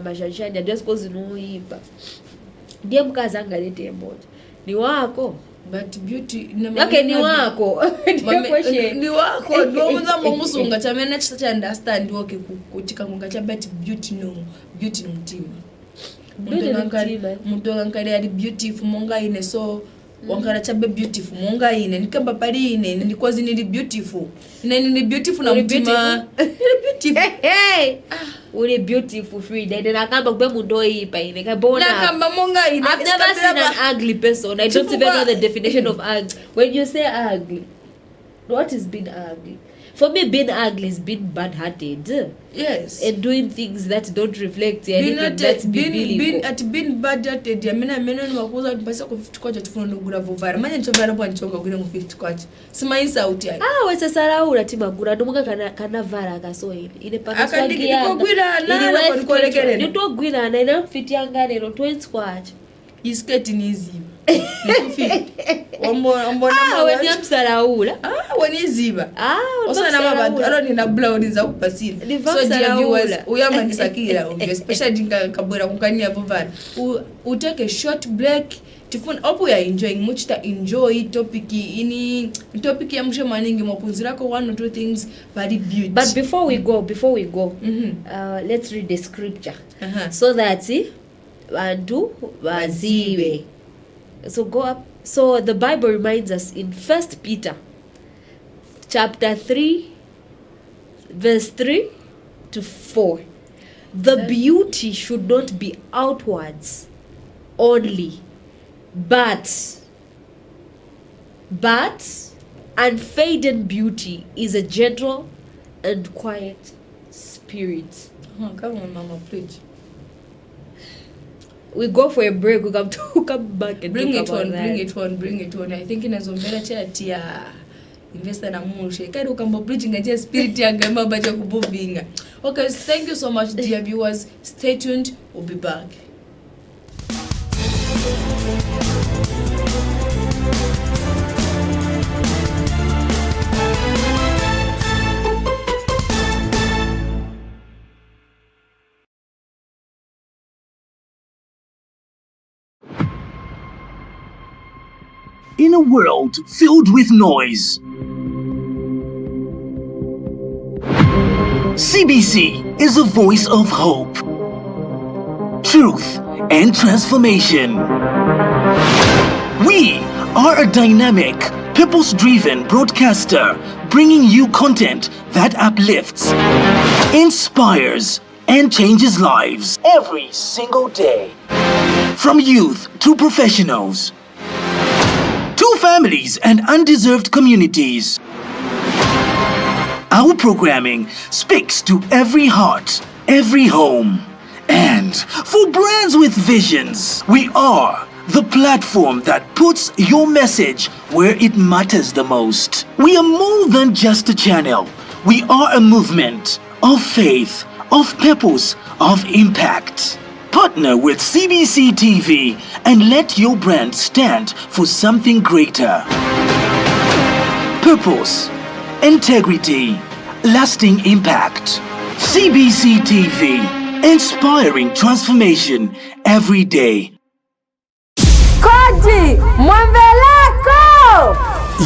mashashanya just cause no ipa ndiye mukazi angalete mmoja ni wako. But beauty okay ni wako ni wako ndio mzamo musunga chamena chisacha understand okay kutika kunga cha but beauty no beauty mtima muntu ngankari ali beautiful monga ine so wangara chabe beautiful monga ine nikamba pali ine ndikozi nili beautiful ni beautiful na mtima beautiful uli beautiful free then nakamba kube muntu ipa ine kabona nakamba monga ine I've never seen an ugly person. I don't even know the definition of ugly. When you say ugly, what is being ugly? For me, being ugly is being bad-hearted. Yes. And doing things that don't reflect anything that's biblical. Being bad-hearted, I mean, wakuza mpasa ku 50 kwacha tufuna ndugura vovara. Manya nchobara kwa nchoka kule mu 50 kwacha. Sima insa uti ai. Wesa saraula timagura ndumuka kana vara kasoile. Ile pakaswagi yana. Akandikigwira na kwa nikolekele. Nitogwira na ina mfiti yanganero 20 kwacha. Isketi ni ziba. Ombona weni amsaraula. Weni ziba. Osana mabantu alo nina blood za kupasina. So dear viewers, uyama nisakira especially kabura kunkania bovara. We take a short break. Tifuna opo ya enjoying much ta enjoy topic ya mshe maningi mwapunzirako one or two things very beauty. But before we go, let's read the scripture so that bantu baziwe. So go up. So the Bible reminds us in 1 Peter chapter 3 verse 3 to 4. The beauty should not be outwards only, but unfading beauty is a gentle and quiet spirit. Come on, Mama, preach. we go for a break, we come back and Bring talk it about on, that. bring it on. I think inazombera chat ya investor na mushe. Kari ukamba bridging aje spirit ya gamba bacha kubovinga. Okay, thank you so much, dear viewers. Stay tuned. We'll be back. In a world filled with noise, CBC is a voice of hope, truth, and transformation. We are a dynamic, purpose-driven broadcaster bringing you content that uplifts, inspires, and changes lives every single day. From youth to professionals, to families and undeserved communities. Our programming speaks to every heart, every home. And for brands with visions, we are the platform that puts your message where it matters the most. We are more than just a channel. We are a movement of faith, of purpose, of impact. Partner with CBC TV and let your brand stand for something greater. Purpose, integrity, lasting impact. CBC TV, inspiring transformation every day. Koji Mwambeleko!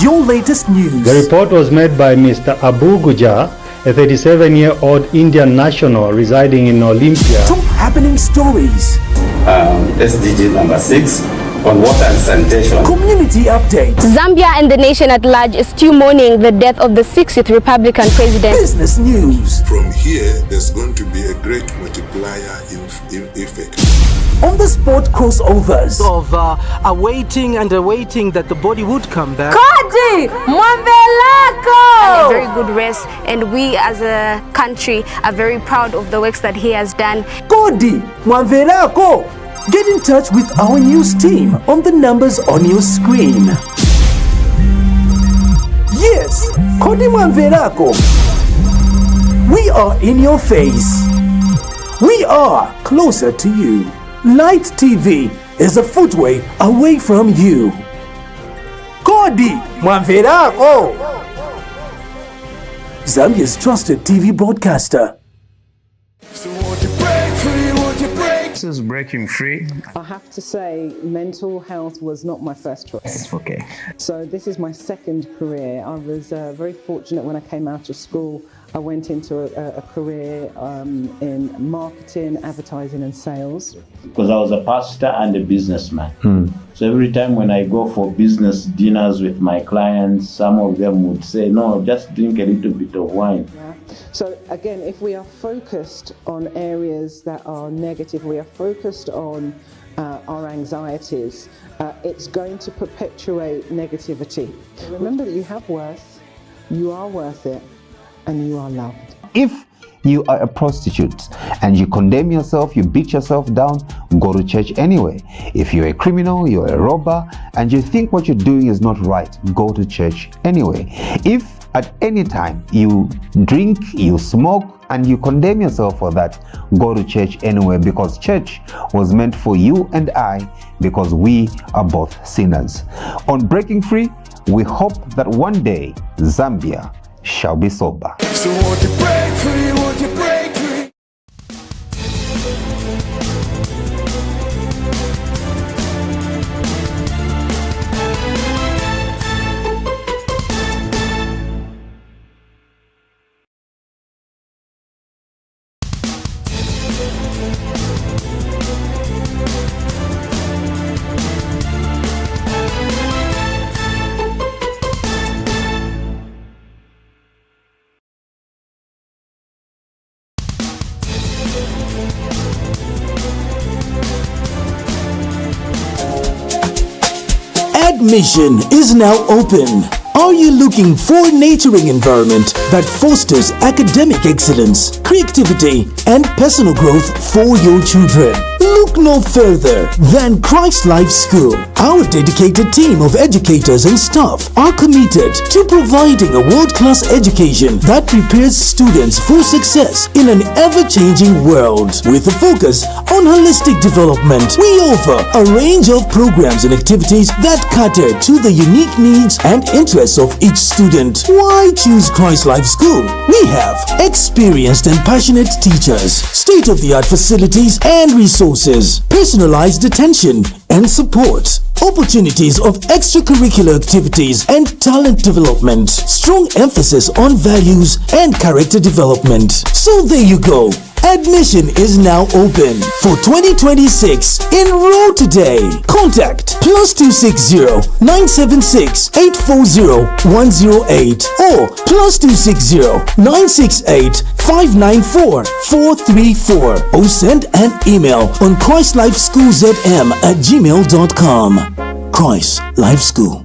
Your latest news. The report was made by Mr. Abu Gujar, a 37-year-old Indian national residing in Olympia. Top happening stories. SDG number 6 on water and sanitation. Community updates. Zambia and the nation at large is still mourning the death of the 60th Republican president. Business news. From here, there's going to be a great multiplier effect. On the sport crossovers of awaiting that the body would come back. Koji Mwambeleko! A very good race, and we as a country are very proud of the works that he has done. Kodi Mwambeleko! Get in touch with our news team on the numbers on your screen. Yes, Kodi Mwambeleko. We are in your face. We are closer to you. Light TV is a footway away from you. Kodi Mwambeleko, Zambia's trusted TV broadcaster. So won't you break free, won't you break? This is Breaking Free. I have to say, mental health was not my first choice. Okay. So this is my second career. I was very fortunate when I came out of school. I went into a career in marketing, advertising and sales. Because I was a pastor and a businessman. So every time when I go for business dinners with my clients, some of them would say, no, just drink a little bit of wine. Yeah. So again, if we are focused on areas that are negative, we are focused on our anxieties, it's going to perpetuate negativity. Remember that you have worth, you are worth it, and you are loved. If you are a prostitute and you condemn yourself, you beat yourself down, go to church anyway. If you're a criminal, you're a robber, and you think what you're doing is not right, go to church anyway. If at any time you drink, you smoke, and you condemn yourself for that, go to church anyway, because church was meant for you and I, because we are both sinners. On Breaking Free, we hope that one day Zambia shall be sober. So won't you break free, won't you break free? Admission is now open. Are you looking for a nurturing environment that fosters academic excellence, creativity, and personal growth for your children? Look no further than Christ Life School. Our dedicated team of educators and staff are committed to providing a world-class education that prepares students for success in an ever-changing world. With a focus on holistic development, we offer a range of programs and activities that cater to the unique needs and interests of each student. Why choose Christ Life School? We have experienced and passionate teachers, state-of-the-art facilities and resources, personalized attention and support, opportunities of extracurricular activities and talent development, strong emphasis on values and character development. So there you go. Admission is now open for 2026. Enroll today. Contact +260 976 840 108 or +260 968 594 434 or send an email on christlifeschoolzm@gmail.com. Christ Life School.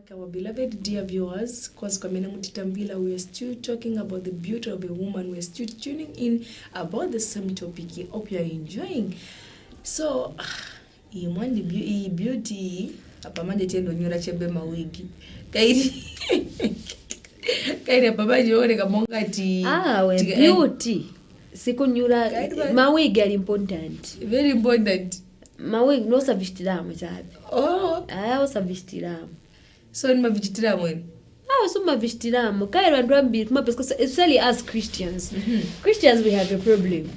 Our beloved dear viewers, because we are still talking about the beauty of a woman. We're still tuning in about the same topic. I hope you are enjoying. So, beauty, apamande tendo nyura chebe mawigi. Kairi apamande yone kamonga ti. Beauty. Sikunyura mawigi are important. Very important. Mawigi no savishtilamu chabe. Oh. Aya savishtilamu. So in mavishitiramu when? So mavishitiramu. Kairo and Rambi, especially as Christians. Christians, we have a problem.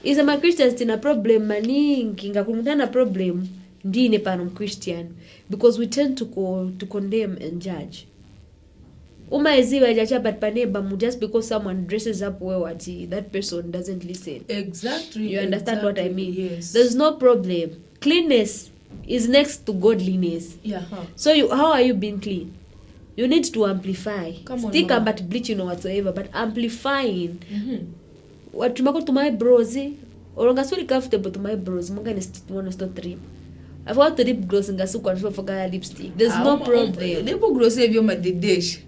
Is a Christians in a problem maningi ngakumutana problem ndine pano Christian because we tend to condemn and judge. Umaiziwa jacha but paneba just because someone dresses up well that person doesn't listen. Exactly. You understand what I mean? Yes. There's no problem. Cleanness is next to godliness. Yeah. So how are you being clean? You need to amplify. Stick about bleaching or whatsoever, but amplifying. What to my bros, or I'm comfortable to my bros. I'm going to start trip. I've got the lip gloss and gasuka for lipstick. There's no problem. Lip gloss save you my dish.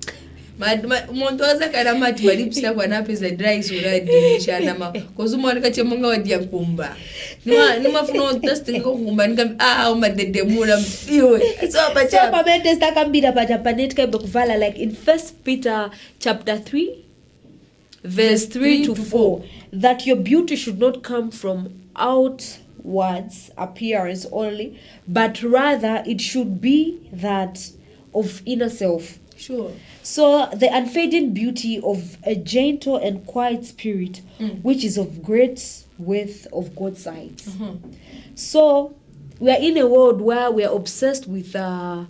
Montoza karamati malipstick kwa napeza dry suradi shanama kozuma wakati munga wadia kumba nima funo testing ko kumba nika umadedemura iwe so pamete stakambira pa Japanet kai bekuvala like in 1 Peter chapter 3 verse 3 to 4 that your beauty should not come from outwards appearance only but rather it should be that of inner self. Sure. So the unfading beauty of a gentle and quiet spirit, which is of great worth of God's sight. So we are in a world where we are obsessed with outward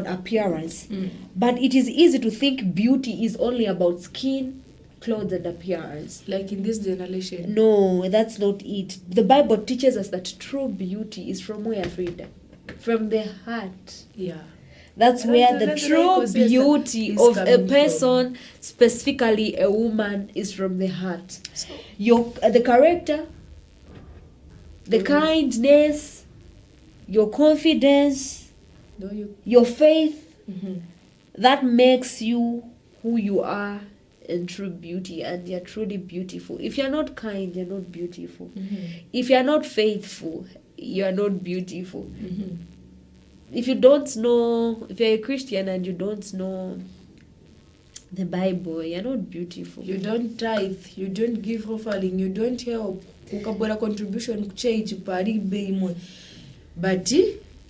appearance, but it is easy to think beauty is only about skin, clothes, and appearance. Like in this generation. No, that's not it. The Bible teaches us that true beauty is from where, Frida? From the heart. Yeah. That's where the true beauty of a person, specifically a woman, is from the heart. So, the character, the kindness, your confidence, your faith, that makes you who you are in true beauty, and you're truly beautiful. If you're not kind, you're not beautiful. If you're not faithful, you are not beautiful. If you don't know, if you're a Christian and you don't know the Bible, you're not beautiful. You don't tithe, you don't give offering, you don't help. Ukabora contribution kuchurch pari beimwe. But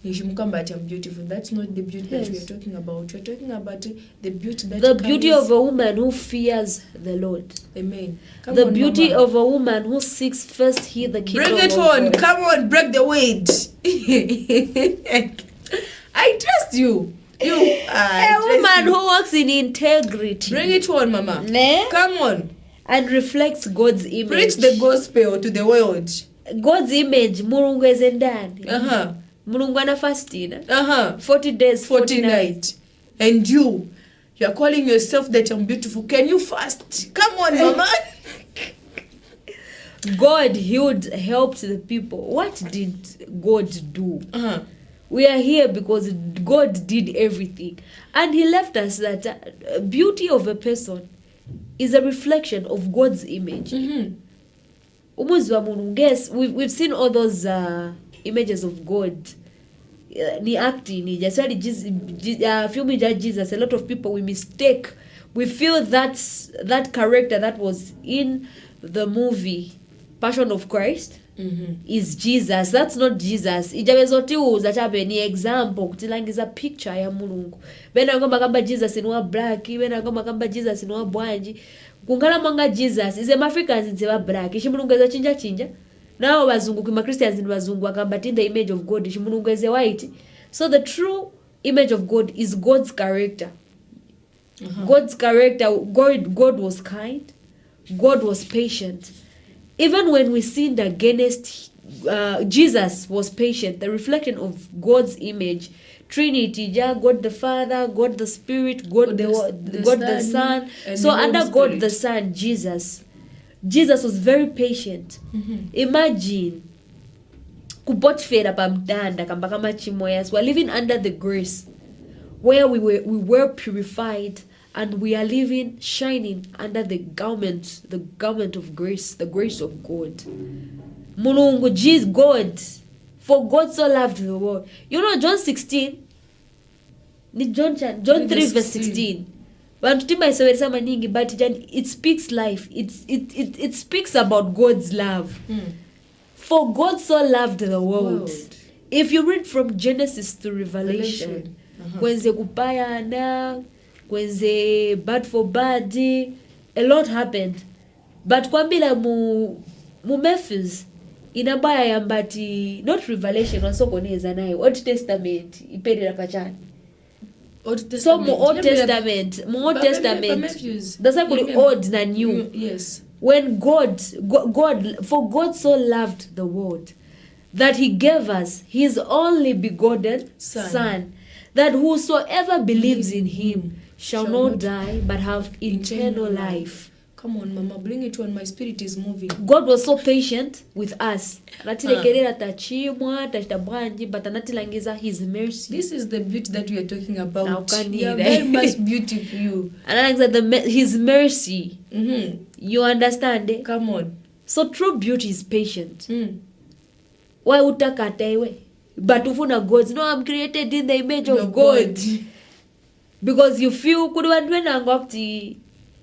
Nishimukamba, I'm beautiful. That's not the beauty that we are talking about. We're talking about the beauty that the beauty of a woman who fears the Lord. Amen. The beauty of a woman who seeks first here the kingdom. Bring it on. Come on, break the weight. I trust you. A woman who walks in integrity. Bring it on, Mama. Come on. And reflects God's image. Preach the gospel to the world. God's image. Mulungu ezendani. Mulungu anafastina. 40 days, 40 nights. And you are calling yourself that I'm beautiful. Can you fast? Come on, Mama. God helped the people. What did God do? We are here because God did everything. And he left us that beauty of a person is a reflection of God's image. Yes, we've seen all those images of God. Ni acting, ni just filming Jesus. A lot of people we mistake. We feel that character that was in the movie Passion of Christ is Jesus. That's not Jesus. Ijabezoti chabe ni example kutilangiza picture ya Mulungu. Bena ngoma kamba Jesus inwa black, bena ngoma kamba Jesus inwa bwanji. Kungala mwanga Jesus is Africans in seva black. Mulungu eza chinja. Now bazungu kuma Christians in bazungu akamba in the image of God. Mulungu eze white. So the true image of God is God's character. God's character. God was kind. God was patient. Even when we sinned against Jesus was patient. The reflection of God's image. Trinity, God the Father, God the Spirit, God the Son. So under God the Son, Jesus was very patient. Imagine kubotfera pamtanda kamba kama chimoyas. We're living under the grace where we were purified and we are living shining under the garment of grace, the grace of God. Mulungu, Jesus, God. For God so loved the world. You know John 16. John 3 verse 16. But it speaks life. It speaks about God's love. For God so loved the world. If you read from Genesis to Revelation, kwenze kupayana, kwenze bad for bad, a lot happened. But kwambila mu Memphis, inabaya yambati, not Revelation, wasokoneza nayo, Old Testament, ipedera pachani. Old Testament. Old Testament. That's actually old and new. Yes. When for God so loved the world that he gave us his only begotten Son, that whosoever believes in him shall not die but have eternal life. Come on, Mama, bring it on. My spirit is moving. God was so patient with us. But his mercy. This is the beauty that we are talking about. You are very much beautiful. And his mercy. You understand? Come on. So true beauty is patient. Why utakataiwe? But ufuna God. No, I'm created in the image of God. Because you feel could want when I'm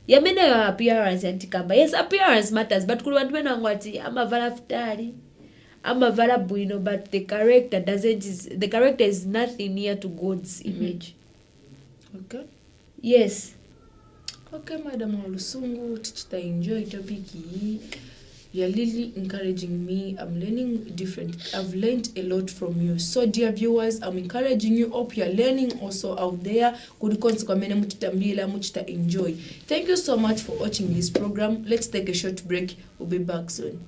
yamene your appearance antikamba. Yes, appearance matters, but could want when I'm avala futari, I'm avala buino, but the character the character is nothing near to God's image. Okay. Yes. Okay, Madam Olusungu, I enjoy topic. You're really encouraging me. I'm learning different. I've learned a lot from you. So, dear viewers, I'm encouraging you. Hope you're learning also out there. Enjoy. Thank you so much for watching this program. Let's take a short break. We'll be back soon.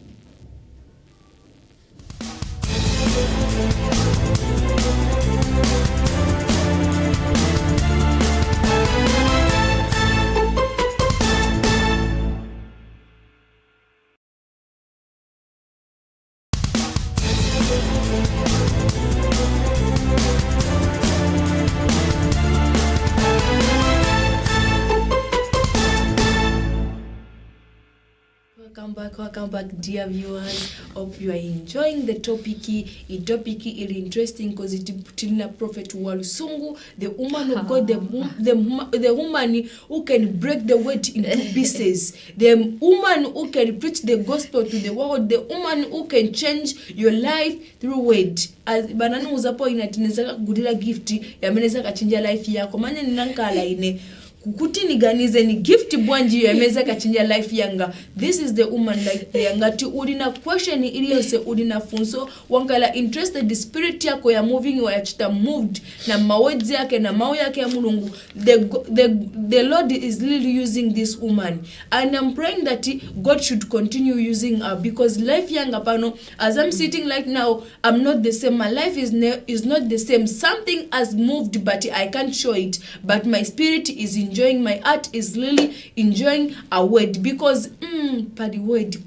Welcome back, dear viewers. Hope you are enjoying the topic. The topic is interesting because it tilina prophet Walusungu, the woman of God, the woman who can break the word into pieces, the woman who can preach the gospel to the world, the woman who can change your life through word. As banana uzapo inatineza kugudila gift yameneza kachinja life yako. Manya ninankala ine kukuti niganize ni gift bwanji yameza kachinja life yanga. This is the woman like the yanga ti udina question iliyose udina funso wankala interested the spirit yako ya moving wa yachita moved na mawezi yake na mawe yake ya mulungu. The Lord is really using this woman, and I'm praying that God should continue using her, because life yanga pano as I'm sitting right now, I'm not the same. My life is not the same. Something has moved but I can't show it, but my spirit is enjoying, my heart is really enjoying a word, because padi word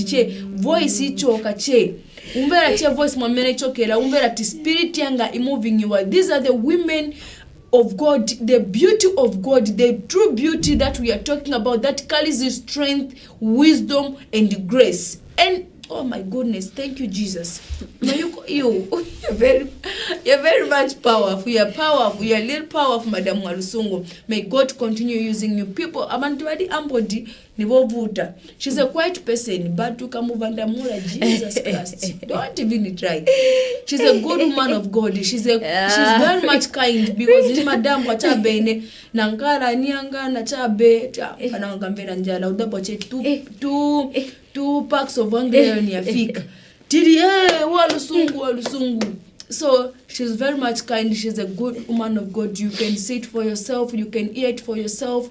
che voice ichoka che umbera che voice mwamene chokera umbera ti spirit yanga moving you. These are the women of God, the beauty of God, the true beauty that we are talking about, that carries the strength, wisdom and grace. And oh my goodness, thank you, Jesus. You're very much powerful. You're powerful. You're a little powerful, Madam Walusungu. May God continue using you. People, Amantuadi Ambodi Nivovuta. She's a quiet person, but to come over Jesus Christ. Don't even try. She's a good woman of God. She's very much kind, because Madam Watabene Nankara Nyanga Nachabe Anangambera Njala Udaboche two packs of Anglia on your feet. Walusungu. So she's very much kind. She's a good woman of God. You can see it for yourself. You can hear it for yourself.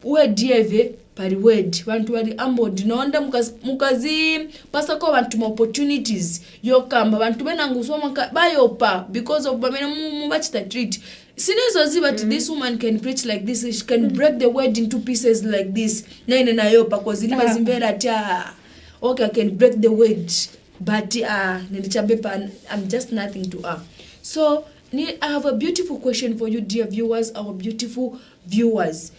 Where dieve pari word wantu wali ambodi naonda mukazi pasako bantu opportunities yokamba bantu benangusoma bayopa because of bamene mubachita treat sinezo ziba this woman can preach like this, she can break the word into pieces like this nine na yopa cause ilima zimbera tia okay, I can break the word but nilichabepa I'm just nothing to her. So I have a beautiful question for you, dear viewers, our beautiful viewers.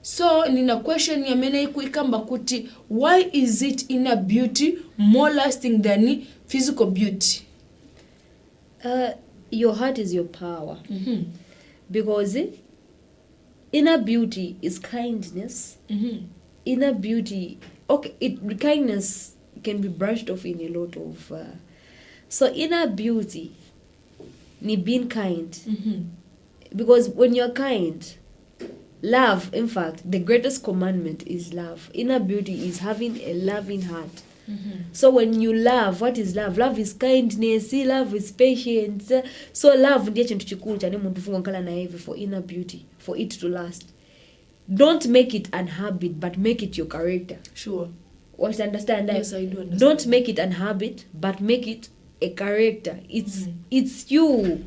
So nina question ya mene kuikamba kuti, why is it inner beauty more lasting than physical beauty? Your heart is your power. Because inner beauty is kindness. Inner beauty, okay, kindness can be brushed off in a lot of so inner beauty ni being kind. Because when you're kind, love, in fact, the greatest commandment is love. Inner beauty is having a loving heart. So when you love, what is love? Love is kindness, love is patience. So love ndiye chintu chikulu chane muntu funga nkala na hivi for inner beauty, for it to last. Don't make it an habit, but make it your character. Sure. What understand that? Yes, I do understand. Don't make it an habit, but make it a character. It's you.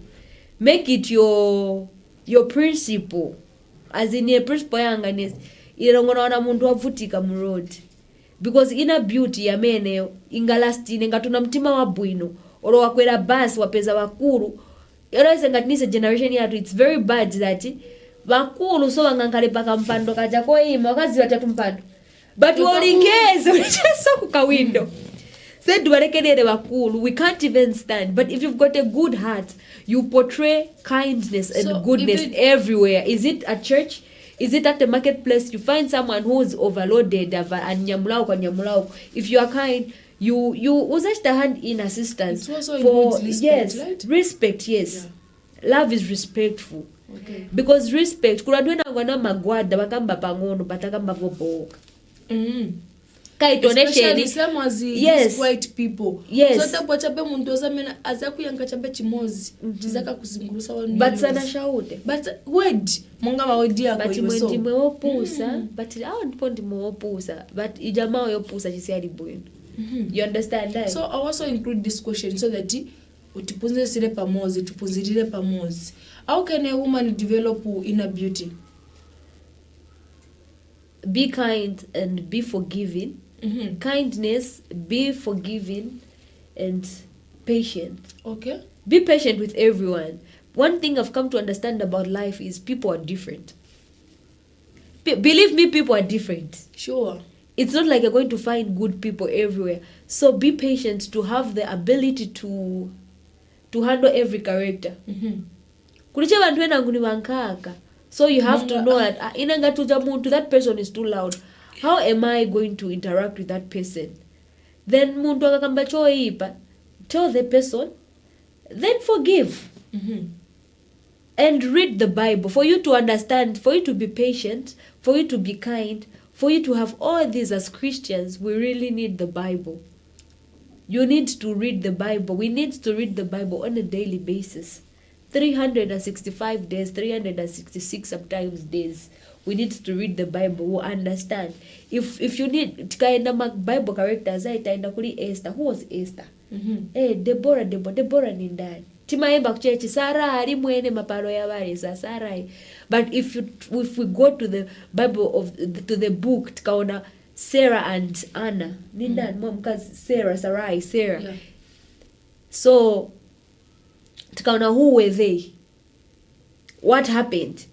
Make it your principle. As in a principle yanganes irongona na mundu wavutika mu road, because inner beauty ya mene ingalastine ngatuna mtima wa bwino olo wakwera bus wapeza wakuru yoro ngatnise generation yatu. It's very bad that wakuru so wangankale paka mpando kaja ko ima wakazi watatu mpando but wolingezo so kuka window said warekelele wakuru. We can't even stand. But if you've got a good heart, you portray kindness and goodness everywhere. Is it at church? Is it at the marketplace? You find someone who's overloaded and nyamulao. If you are kind, you usage the hand in assistance. It's also for respect, yes, right? Respect, yes. Yeah. Love is respectful. Okay. Because respect, kuradwena ngwana magwada bakamba pangono batakamba voboka. Especially some as yes. White people. Yes. So tapo chape muntu ozamena azakuyanga chape chimozi chizaka kuzingulusa wanu. But sana shaude. But word monga mawodi yako but iwe so. But ndimwe opusa, but awo ndipo ndimwe opusa, but ijamaa yopusa chisali bwino. You understand that? So I also include this question so that utipunzisire pamozi, tupunzirire pamozi. How can a woman develop inner beauty? Be kind and be forgiving. Kindness, be forgiving and patient. Okay. Be patient with everyone. One thing I've come to understand about life is people are different. Believe me, people are different. Sure. it's not like you're going to find good people everywhere. So be patient to have the ability to handle every character. Kulicha vantu venangu ni vankaka. So you have to know that inangatuja muntu, that person is too loud. How am I going to interact with that person? Then muntu akakamba choipa, tell the person, then forgive. And read the Bible for you to understand, for you to be patient, for you to be kind, for you to have all these as Christians. We really need the Bible. You need to read the Bible. We need to read the Bible on a daily basis. 365 days, 366 sometimes days. We need to read the Bible. We understand. If you need tikaenda Bible characters, itaenda kuli Esther. Who was Esther? Deborah ni ndani. Timaemba kuchechi Sarai mwene mapalo ya wale za Sarai. But if we go to the Bible to the book, tikaona Sarah and Anna. Ni ndani mkazi Sarai. Yeah. So tikaona who were they? What happened?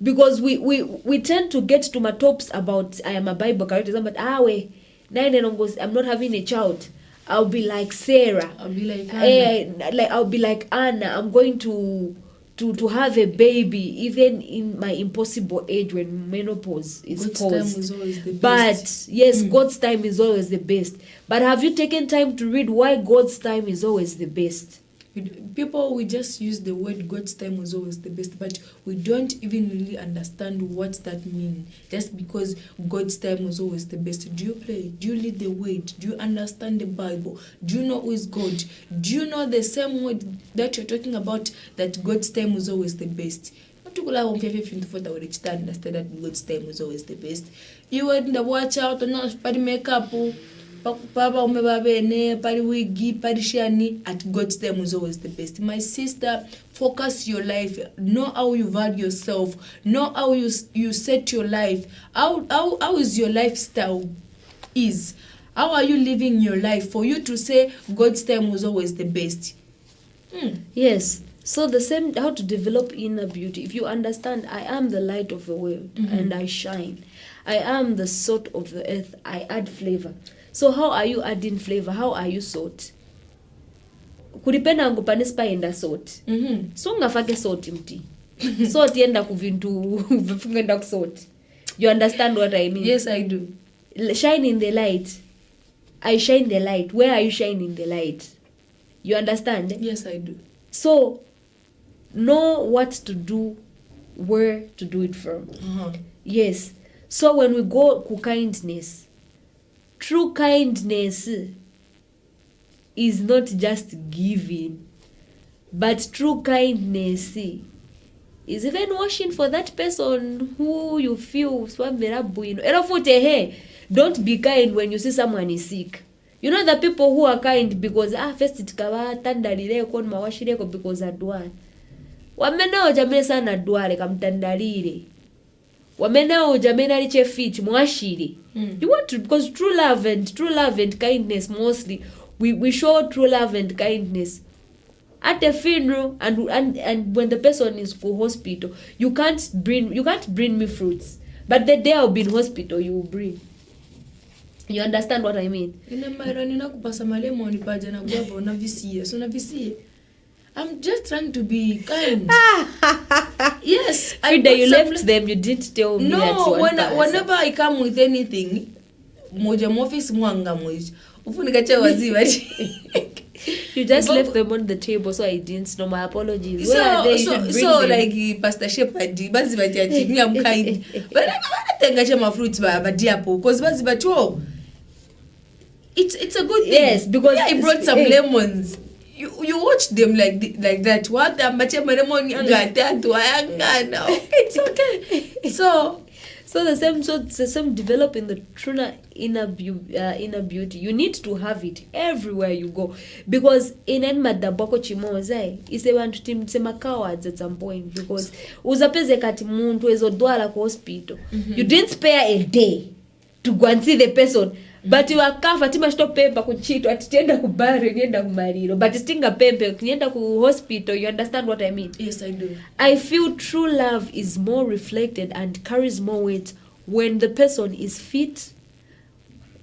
Because we tend to get to my tops about I am a Bible character, but I'm not having a child. I'll be like Sarah. I'll be like Anna. I'll be like Anna. I'm going to have a baby even in my impossible age when menopause is God's posed. time is always the best. But yes, God's time is always the best. But have you taken time to read why God's time is always the best? People, we just use the word God's time was always the best, but we don't even really understand what that means. Just because God's time was always the best. Do you pray? Do you read the word? Do you understand the Bible? Do you know who is God? Do you know the same word that you're talking about, that God's time was always the best? Not to go understand that God's time was always the best. You wouldn't watch out or not, but makeup. Papa umebabene pari wigi pari shani, at God's time was always the best. My sister, focus your life. Know how you value yourself. Know how you set your life. How is your lifestyle is? How are you living your life for you to say God's time was always the best? Yes. So the same, how to develop inner beauty. If you understand, I am the light of the world and I shine. I am the salt of the earth. I add flavor. So how are you adding flavor? How are you salt? Kulipenda angu panispa enda salt. So ngafake salt mti. Salt yenda kuvintu ngenda kusalt. You understand what I mean? Yes, I do. Shine in the light. I shine the light. Where are you shining the light? You understand? Yes, I do. So know what to do, where to do it from. Yes. So when we go to kindness, true kindness is not just giving, but true kindness is even washing for that person who you feel don't be kind when you see someone is sick. You know the people who are kind because first tikawa tandalire kon mawashireko because adwan. Wamenao jamene sana dwale kamtandalire. Wamenao jamene aliche fit mwashiri. You want to, because true love and kindness mostly we show true love and kindness at a funeral and when the person is for hospital. You can't bring me fruits, but the day I'll be in hospital you will bring. You understand what I mean? I'm just trying to be kind. Yes, you left them. You didn't tell me. No, whenever I come with anything, moja office mwanga moja. Ufunikacha waziwa. You just left them on the table, so I didn't know. My apologies. So like Pastor Shepherd, bazi bajaji, me I'm kind. But I tengacha my fruits ba diapo, cause bazi bacho. It's a good thing. Yes, because I brought some lemons. You watch them like that. What it's okay. So the same develop in the true inner beauty. You need to have it everywhere you go, because in madaboko chimoza is a want to sema cowards at some point, because uzapeze kati muntu ezodwala ku hospital. You didn't spare a day to go and see the person. But you are kafa tima stop pempa kuchito atitenda kubari nienda kumariro, but stinga pempe nienda ku hospital. You understand what I mean? Yes, I do. I feel true love is more reflected and carries more weight when the person is fit,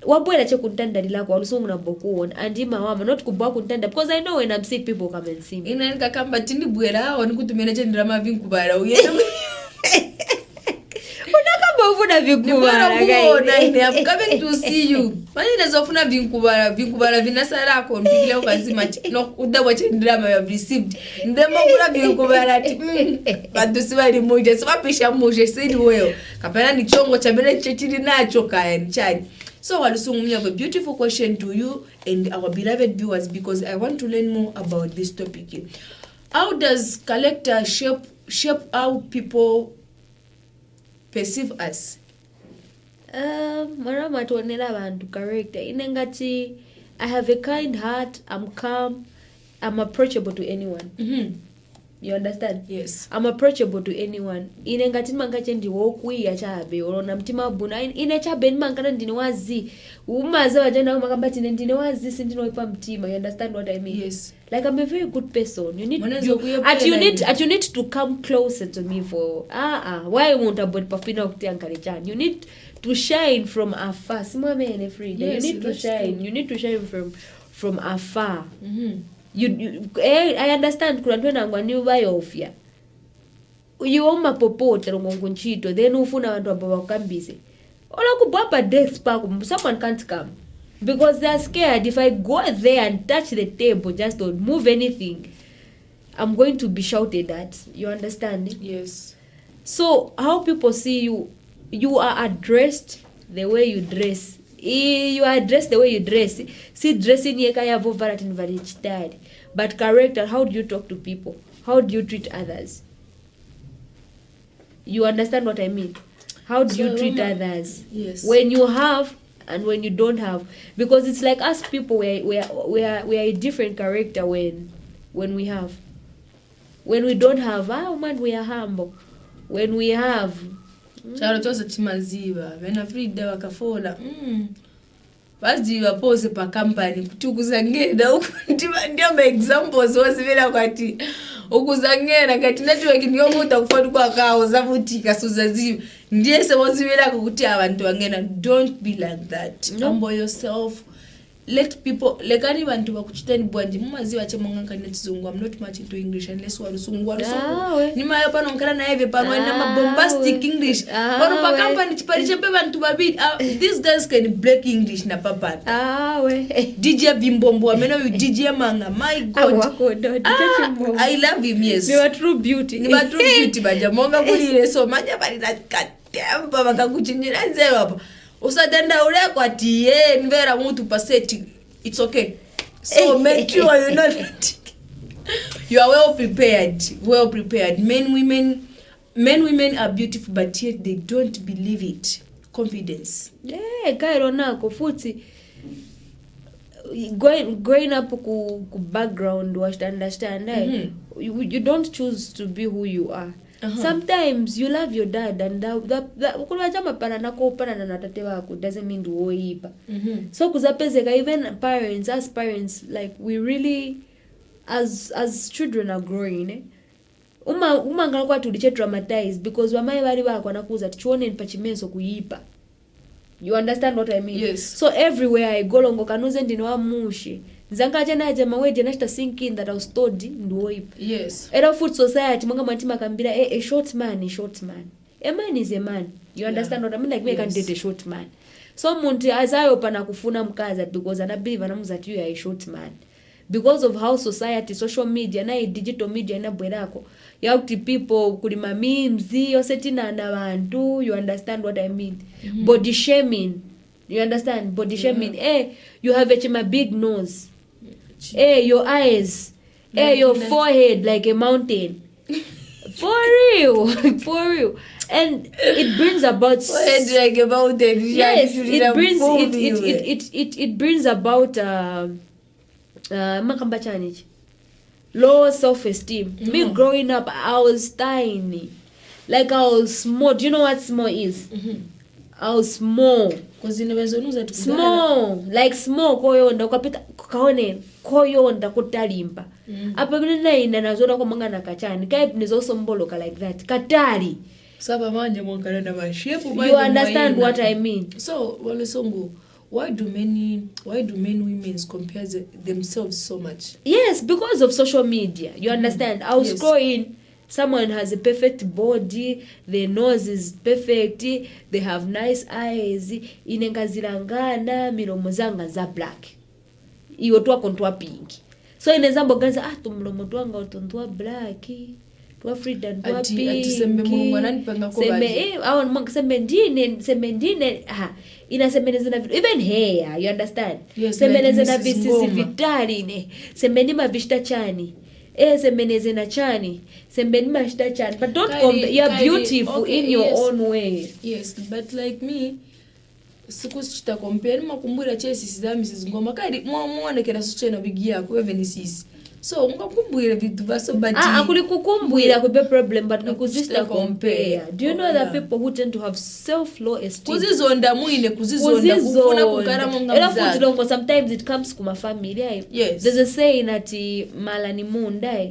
wabwela che kuntanda lilako walusungu na bokuona andi mawama not kubwa kuntanda because I know when I'm sick people come and see me ina nikakamba tindi bwela hao nikutumene che ndirama vinkubala uyenda unakamba ufuna vinkubala guys I'm coming to see you mani nazofuna vinkubala vinasala ko mpikile ukazima no udawa che ndirama you have received ndemo kula vinkubala ati bado sibali moja sibapisha moja sidi wewe kapana ni chongo cha bele chechili nacho kaya chani. So Walusungu, we have a beautiful question to you and our beloved viewers because I want to learn more about this topic. How does character shape how people perceive us? Marama tuonela abantu character. Inengati I have a kind heart, I'm calm, I'm approachable to anyone. You understand? Yes. I'm approachable to anyone. Inengati mangache ndi wokwi ya chabe orona mtima buna ine chabe mangana ndini wazi umaze wajenda makambati ndini wazi sindino ipa mtima. You understand what I mean? Yes. Like I'm a very good person. You need you need to come closer to me for why won't about pafina ukutiankalejani. You need to shine from afar. Simwamene Frida. Yes, you need to shine. True. You need to shine from afar. I understand kuna ntwe nangwa ni bayofya uyoma popota ngongonchito then ufuna abantu abakambise ola kubaba desk park someone can't come because they are scared. If I go there and touch the table just don't move anything, I'm going to be shouted at. You understand? Yes. So how people see you are addressed the way you dress. You are dressed the way you dress. See, dressing yekaya vovaratin varichitari. But character, how do you talk to people? How do you treat others? You understand what I mean? How do you treat others? Yes. When you have and when you don't have, because it's like us people, we are a different character when we have. When we don't have, man, we are humble. When we have, charo chose chimaziva vena Frida wakafola baziva pose pa company kutukuzangena huko ndio ma examples wazivela kwati ukuzangena kati network niyo muta kufana kwa kao zavutika suzaziva ndiye se wazivela kuti abantu wangena. Don't be like that. Humble yourself. Let people lekani bantu bakuchitani bwanji mumaziva chemonga kana tizungu. I'm not much into English unless Walusungu ni mayo pano nkala na eve pano na bombastic English pano pa company chipariche pe bantu babidi. These guys can break English na papa DJ Bimbombo ameno you DJ Manga. My God, I love him. Yes, you are true beauty. Ni ba true beauty baja monga kulire so manja bali na katemba bakakuchinjira nzero hapa usadenda ule kwa tie nvera mtu paseti. It's okay. So make sure you know that you are well prepared. Men women are beautiful but yet they don't believe it. Confidence. Kairo nako futi growing up ku background was to understand you don't choose to be who you are. Sometimes you love your dad and that kuna jama pana nako pana na tate wako doesn't mean to oipa. So kuzapezeka even parents like we really as children are growing uma ngakwa tuliche traumatized because wamai bali bako anakuza tuone npachimenso kuyipa. You understand what I mean? Yes. So everywhere I go longo kanuze ndino wa mushi nzanga jana jama weje nashita thinking that I was told nduoipa. Yes. Era food society mwanga mwantima kambira a short man. A man is a man. You understand what I mean? Like we can date a short man. So muntu azayo pana kufuna mkaza because I believe anamuza you are a short man. Because of how society, social media, na digital media na bwerako. Yauti people kulima memes, yosetina na bantu. You understand what I mean? Body shaming. You understand? Body shaming. You have a big nose. Your eyes. Your forehead like a mountain. For real. And it brings about forehead like a mountain. Yes, it brings about low self-esteem. Me growing up, I was tiny. Like I was small. Do you know what small is? I was small. Small. Like small koyonda ukapita kaone koyonda kutalimba. Apa mina ina nazona kwa manga na kachani. Kai nizosomboloka like that. Katali. Saba manje mwangalenda mashepu. You understand what I mean? So Walusungu, why do many women compare themselves so much? Yes, because of social media. You understand? I'll Yes. scroll in. Someone has a perfect body, their nose is perfect, they have nice eyes, inenga zilangana, milomo zanga za black. Iyo tuwa kontwa pink. So ineza mboganza, tumulomo tuwanga utontua black, tuwa Frida tuwa pink. Ati sembe mulungu ananipanga kwa baji. Awa mwanga sembe ndine, inasemeneze na vitu, even hair, you understand? Yes, semeneze like na Mrs. visisi Ngoma. vitali ne, semeni mavishta chani. Semeneze na chani, sembeni mashita chani, but don't compare. You're beautiful in your own way. Yes, but like me, sikusichita compare makumbura chesi siza Mrs. Ngoma kadi muonekera suchena bigi yako even sisi. So ngakumbwira vitu vaso but akulikukumbwira kube problem but nikuzista compare. Do you know Oh, that people who tend to have self-low esteem? Kuzizonda mwine kuzizonda kufuna kukara monga mzaki. mzaki. Ela sometimes it comes kuma family. Yes. There's a saying ati mala ni munda.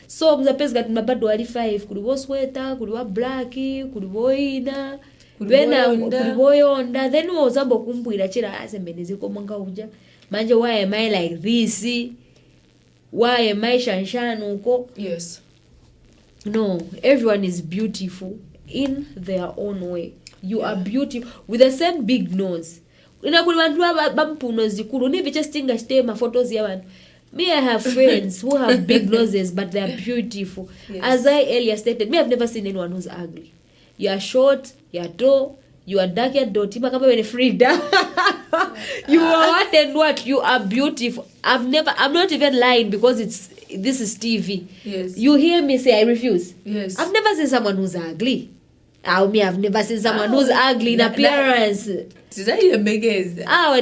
So mzapezi gati mabado wali 5 kuliwo sweater, kuliwa black, kuliwo ina. Kuliwoyonda. Then wozambo kumbwira chira asembenezi kwa mwanga uja. Manje why am I like this? Why am I shanshanu uko? Yes. No, everyone is beautiful in their own way. You are beautiful with the same big nose. Inakuli bantu bampuno zikulu ni viche stinga stema photos ya bantu. Me, I have friends who have big noses but they are beautiful. Yes. As I earlier stated, me, I've never seen anyone who's ugly. You are short, you are tall, you are dark, you are dirty. Kama when Frida. You are what and what? You are beautiful. I'm not even lying because this is TV. Yes. You hear me say I refuse. Yes. I've never seen someone who's ugly. I've never seen someone who's ugly in appearance.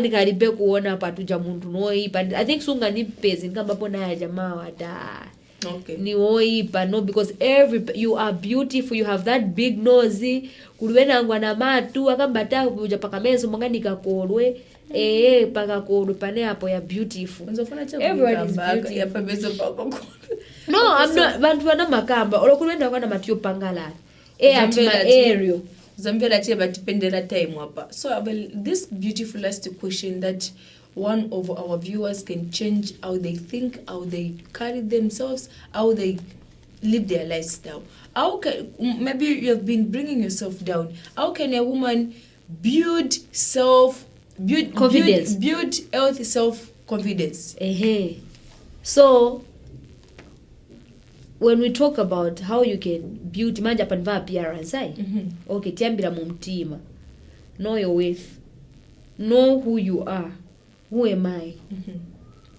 Nikaribe kuona patuja muntu noipa. I think sunga ni pezi nkamba pona ya jamaa wada. Okay. Ni oipa no, because you are beautiful. You have that big nose. Kuliwena ngwana matu akambata uja pakamezo mwanganika kolwe. Pakakolwe pane hapo ya beautiful. Everyone is beautiful. No, I'm not. Bantu wana makamba. Olokuliwenda ngwana matio pangala. Aerial. Zambia cheba dependela time hapa. So this beautiful last question that one of our viewers can change how they think, how they carry themselves, how they live their lifestyle. How can, maybe you have been bringing yourself down. How can a woman build confidence, build healthy self-confidence? So when we talk about how you can build manja panva appearance, okay, tiambira mumtima. Know your worth. Know who you are. Who am I?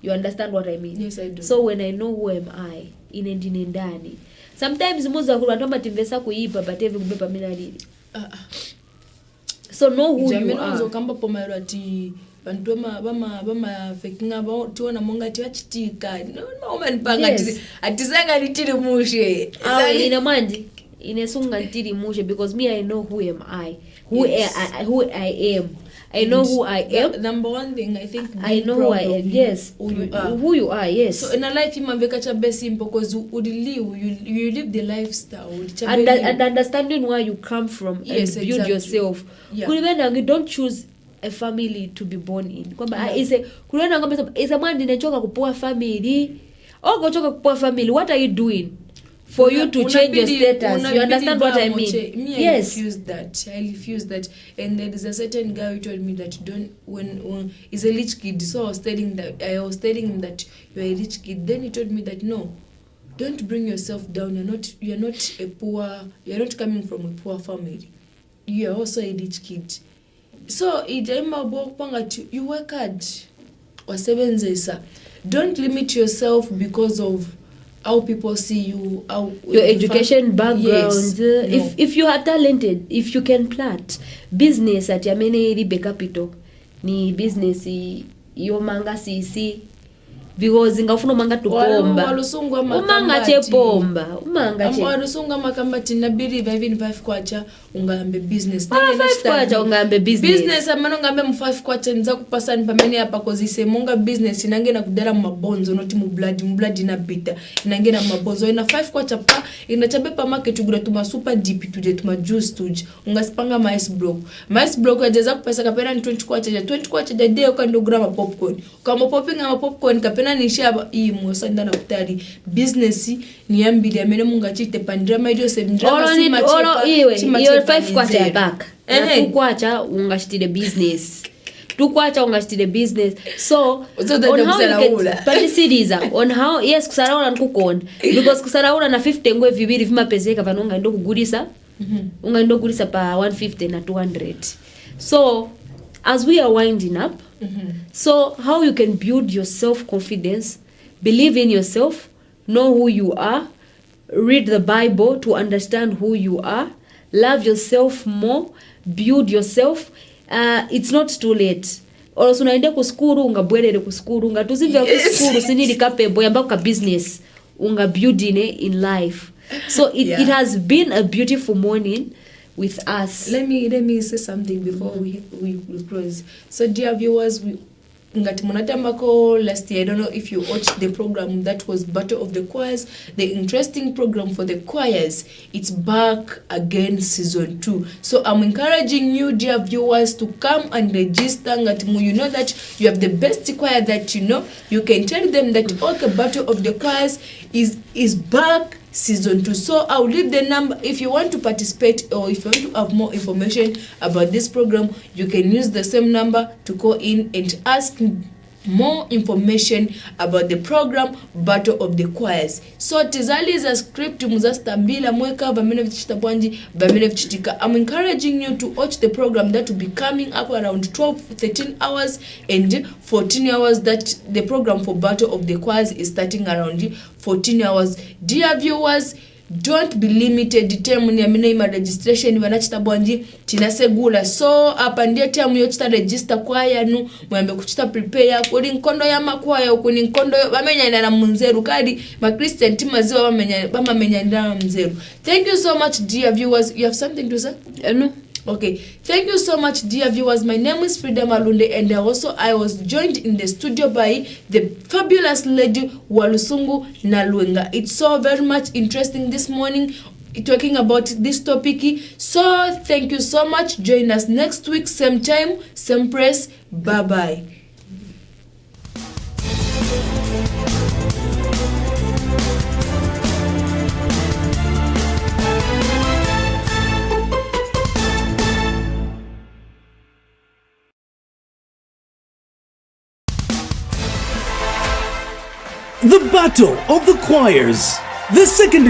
You understand what I mean? Yes, I do. So when I know who am I, inendine ndani. Sometimes muza kulwandoma timvesa kuipa but every kubepa minalili. So know who you are. Kamba pomero ati bantu bama fakinga ba tiona monga tiwachitika. No woman panga ati sanga litiri mushe. Ina mandi inesunga litiri mushe because me I know who am I. Who I am. I know who I am. Number one thing, I think I know who I am. Yes. Who you are, yes. So in a life you mambeka cha best simple because you live the lifestyle. And understanding where you come from, yes, and build yourself. You don't choose a family to be born in. Is a man inachoka kupoa family. Gochoka kupoa family. What are you doing? For you to change your status. You understand what I mean? Yes. I refuse that. And there is a certain guy who told me that when he's a rich kid, so I was telling him that you're a rich kid. Then he told me that no, don't bring yourself down. You're not coming from a poor family. You are also a rich kid. So you work hard. Don't limit yourself because of how people see you, how your education background. Yes. No. If you are talented, if you can plant business at Yamene Ribe Capital, ni business yo manga CC because ngafuna umanga tupomba walusungu umanga chepomba walusungu amakambati nabiriva even 5 kwacha ungambe business 5 kwacha ungambe business amano ngambe mu 5 kwacha nza kupasani pamene apa kozise monga business inange na kudala mu mabonzo noti mu blood na bita inange na mabonzo ina 5 kwacha pa inachabe pa market ugura tuma super deep tuje tuma juice tuje ungasipanga ice block yajaza kupesa kapena ni 20 kwacha jade ukandogura ma popcorn kama popping ama popcorn kapena ni shaba iyi mwosanda na kutari business ni yambili amene mungachite pandrama idio se ndrama si machepa iyo 5 kwacha ya back na 2 kwacha ungashitile business 2 kwacha ungashitile business so on how you get participate on how yes kusaraula nkukonda because kusaraula na 50 ngwe vibiri vimapezeka vanonga ndo kugurisa ungaendo kugurisa pa 150 na 200 so as we are winding up so how you can build your self confidence, believe in yourself, know who you are, read the Bible to understand who you are, love yourself more, build yourself. It's not too late. Also unaende kuskuru ungabwelele kuskuru ungatuzivya kuskuru sinili capable yamba ka business unga building in life. So it has been a beautiful morning with us. Let me say something before we close. So dear viewers, ngati munatambako last year, I don't know if you watched the program that was Battle of the Choirs, the interesting program for the choirs. It's back again, season 2. So I'm encouraging you, dear viewers, to come and register. Ngati you know that you have the best choir that you know. You can tell them that okay, Battle of the Choirs is back, season 2. So I'll leave the number. If you want to participate or if you want to have more information about this program, you can use the same number to call in and ask more information about the program Battle of the Choirs. So tizali za script muzastambila mweka vamene vichita bwanji vamene vichitika. I'm encouraging you to watch the program that will be coming up around 12-13 hours and 14 hours. That the program for Battle of the Choirs is starting around 14 hours. Dear viewers, don't be limited. Time ni amina ima registration wanachita bwanji tinasegula. So hapa ndiye time yo chita register kwaya nu mwambe kuchita prepare kuri nkondo ya makwaya ukuni nkondo bamenya ina na munzeru kadi ma Christian timaziwa bamenya ndana mzeru. Thank you so much, dear viewers. You have something to say? No. Okay, thank you so much, dear viewers. My name is Frida Malunde, and I was joined in the studio by the fabulous lady Walusungu Nalwenga. It's so very much interesting this morning talking about this topic. So thank you so much. Join us next week, same time, same press. Bye bye. The Battle of the Choirs. The second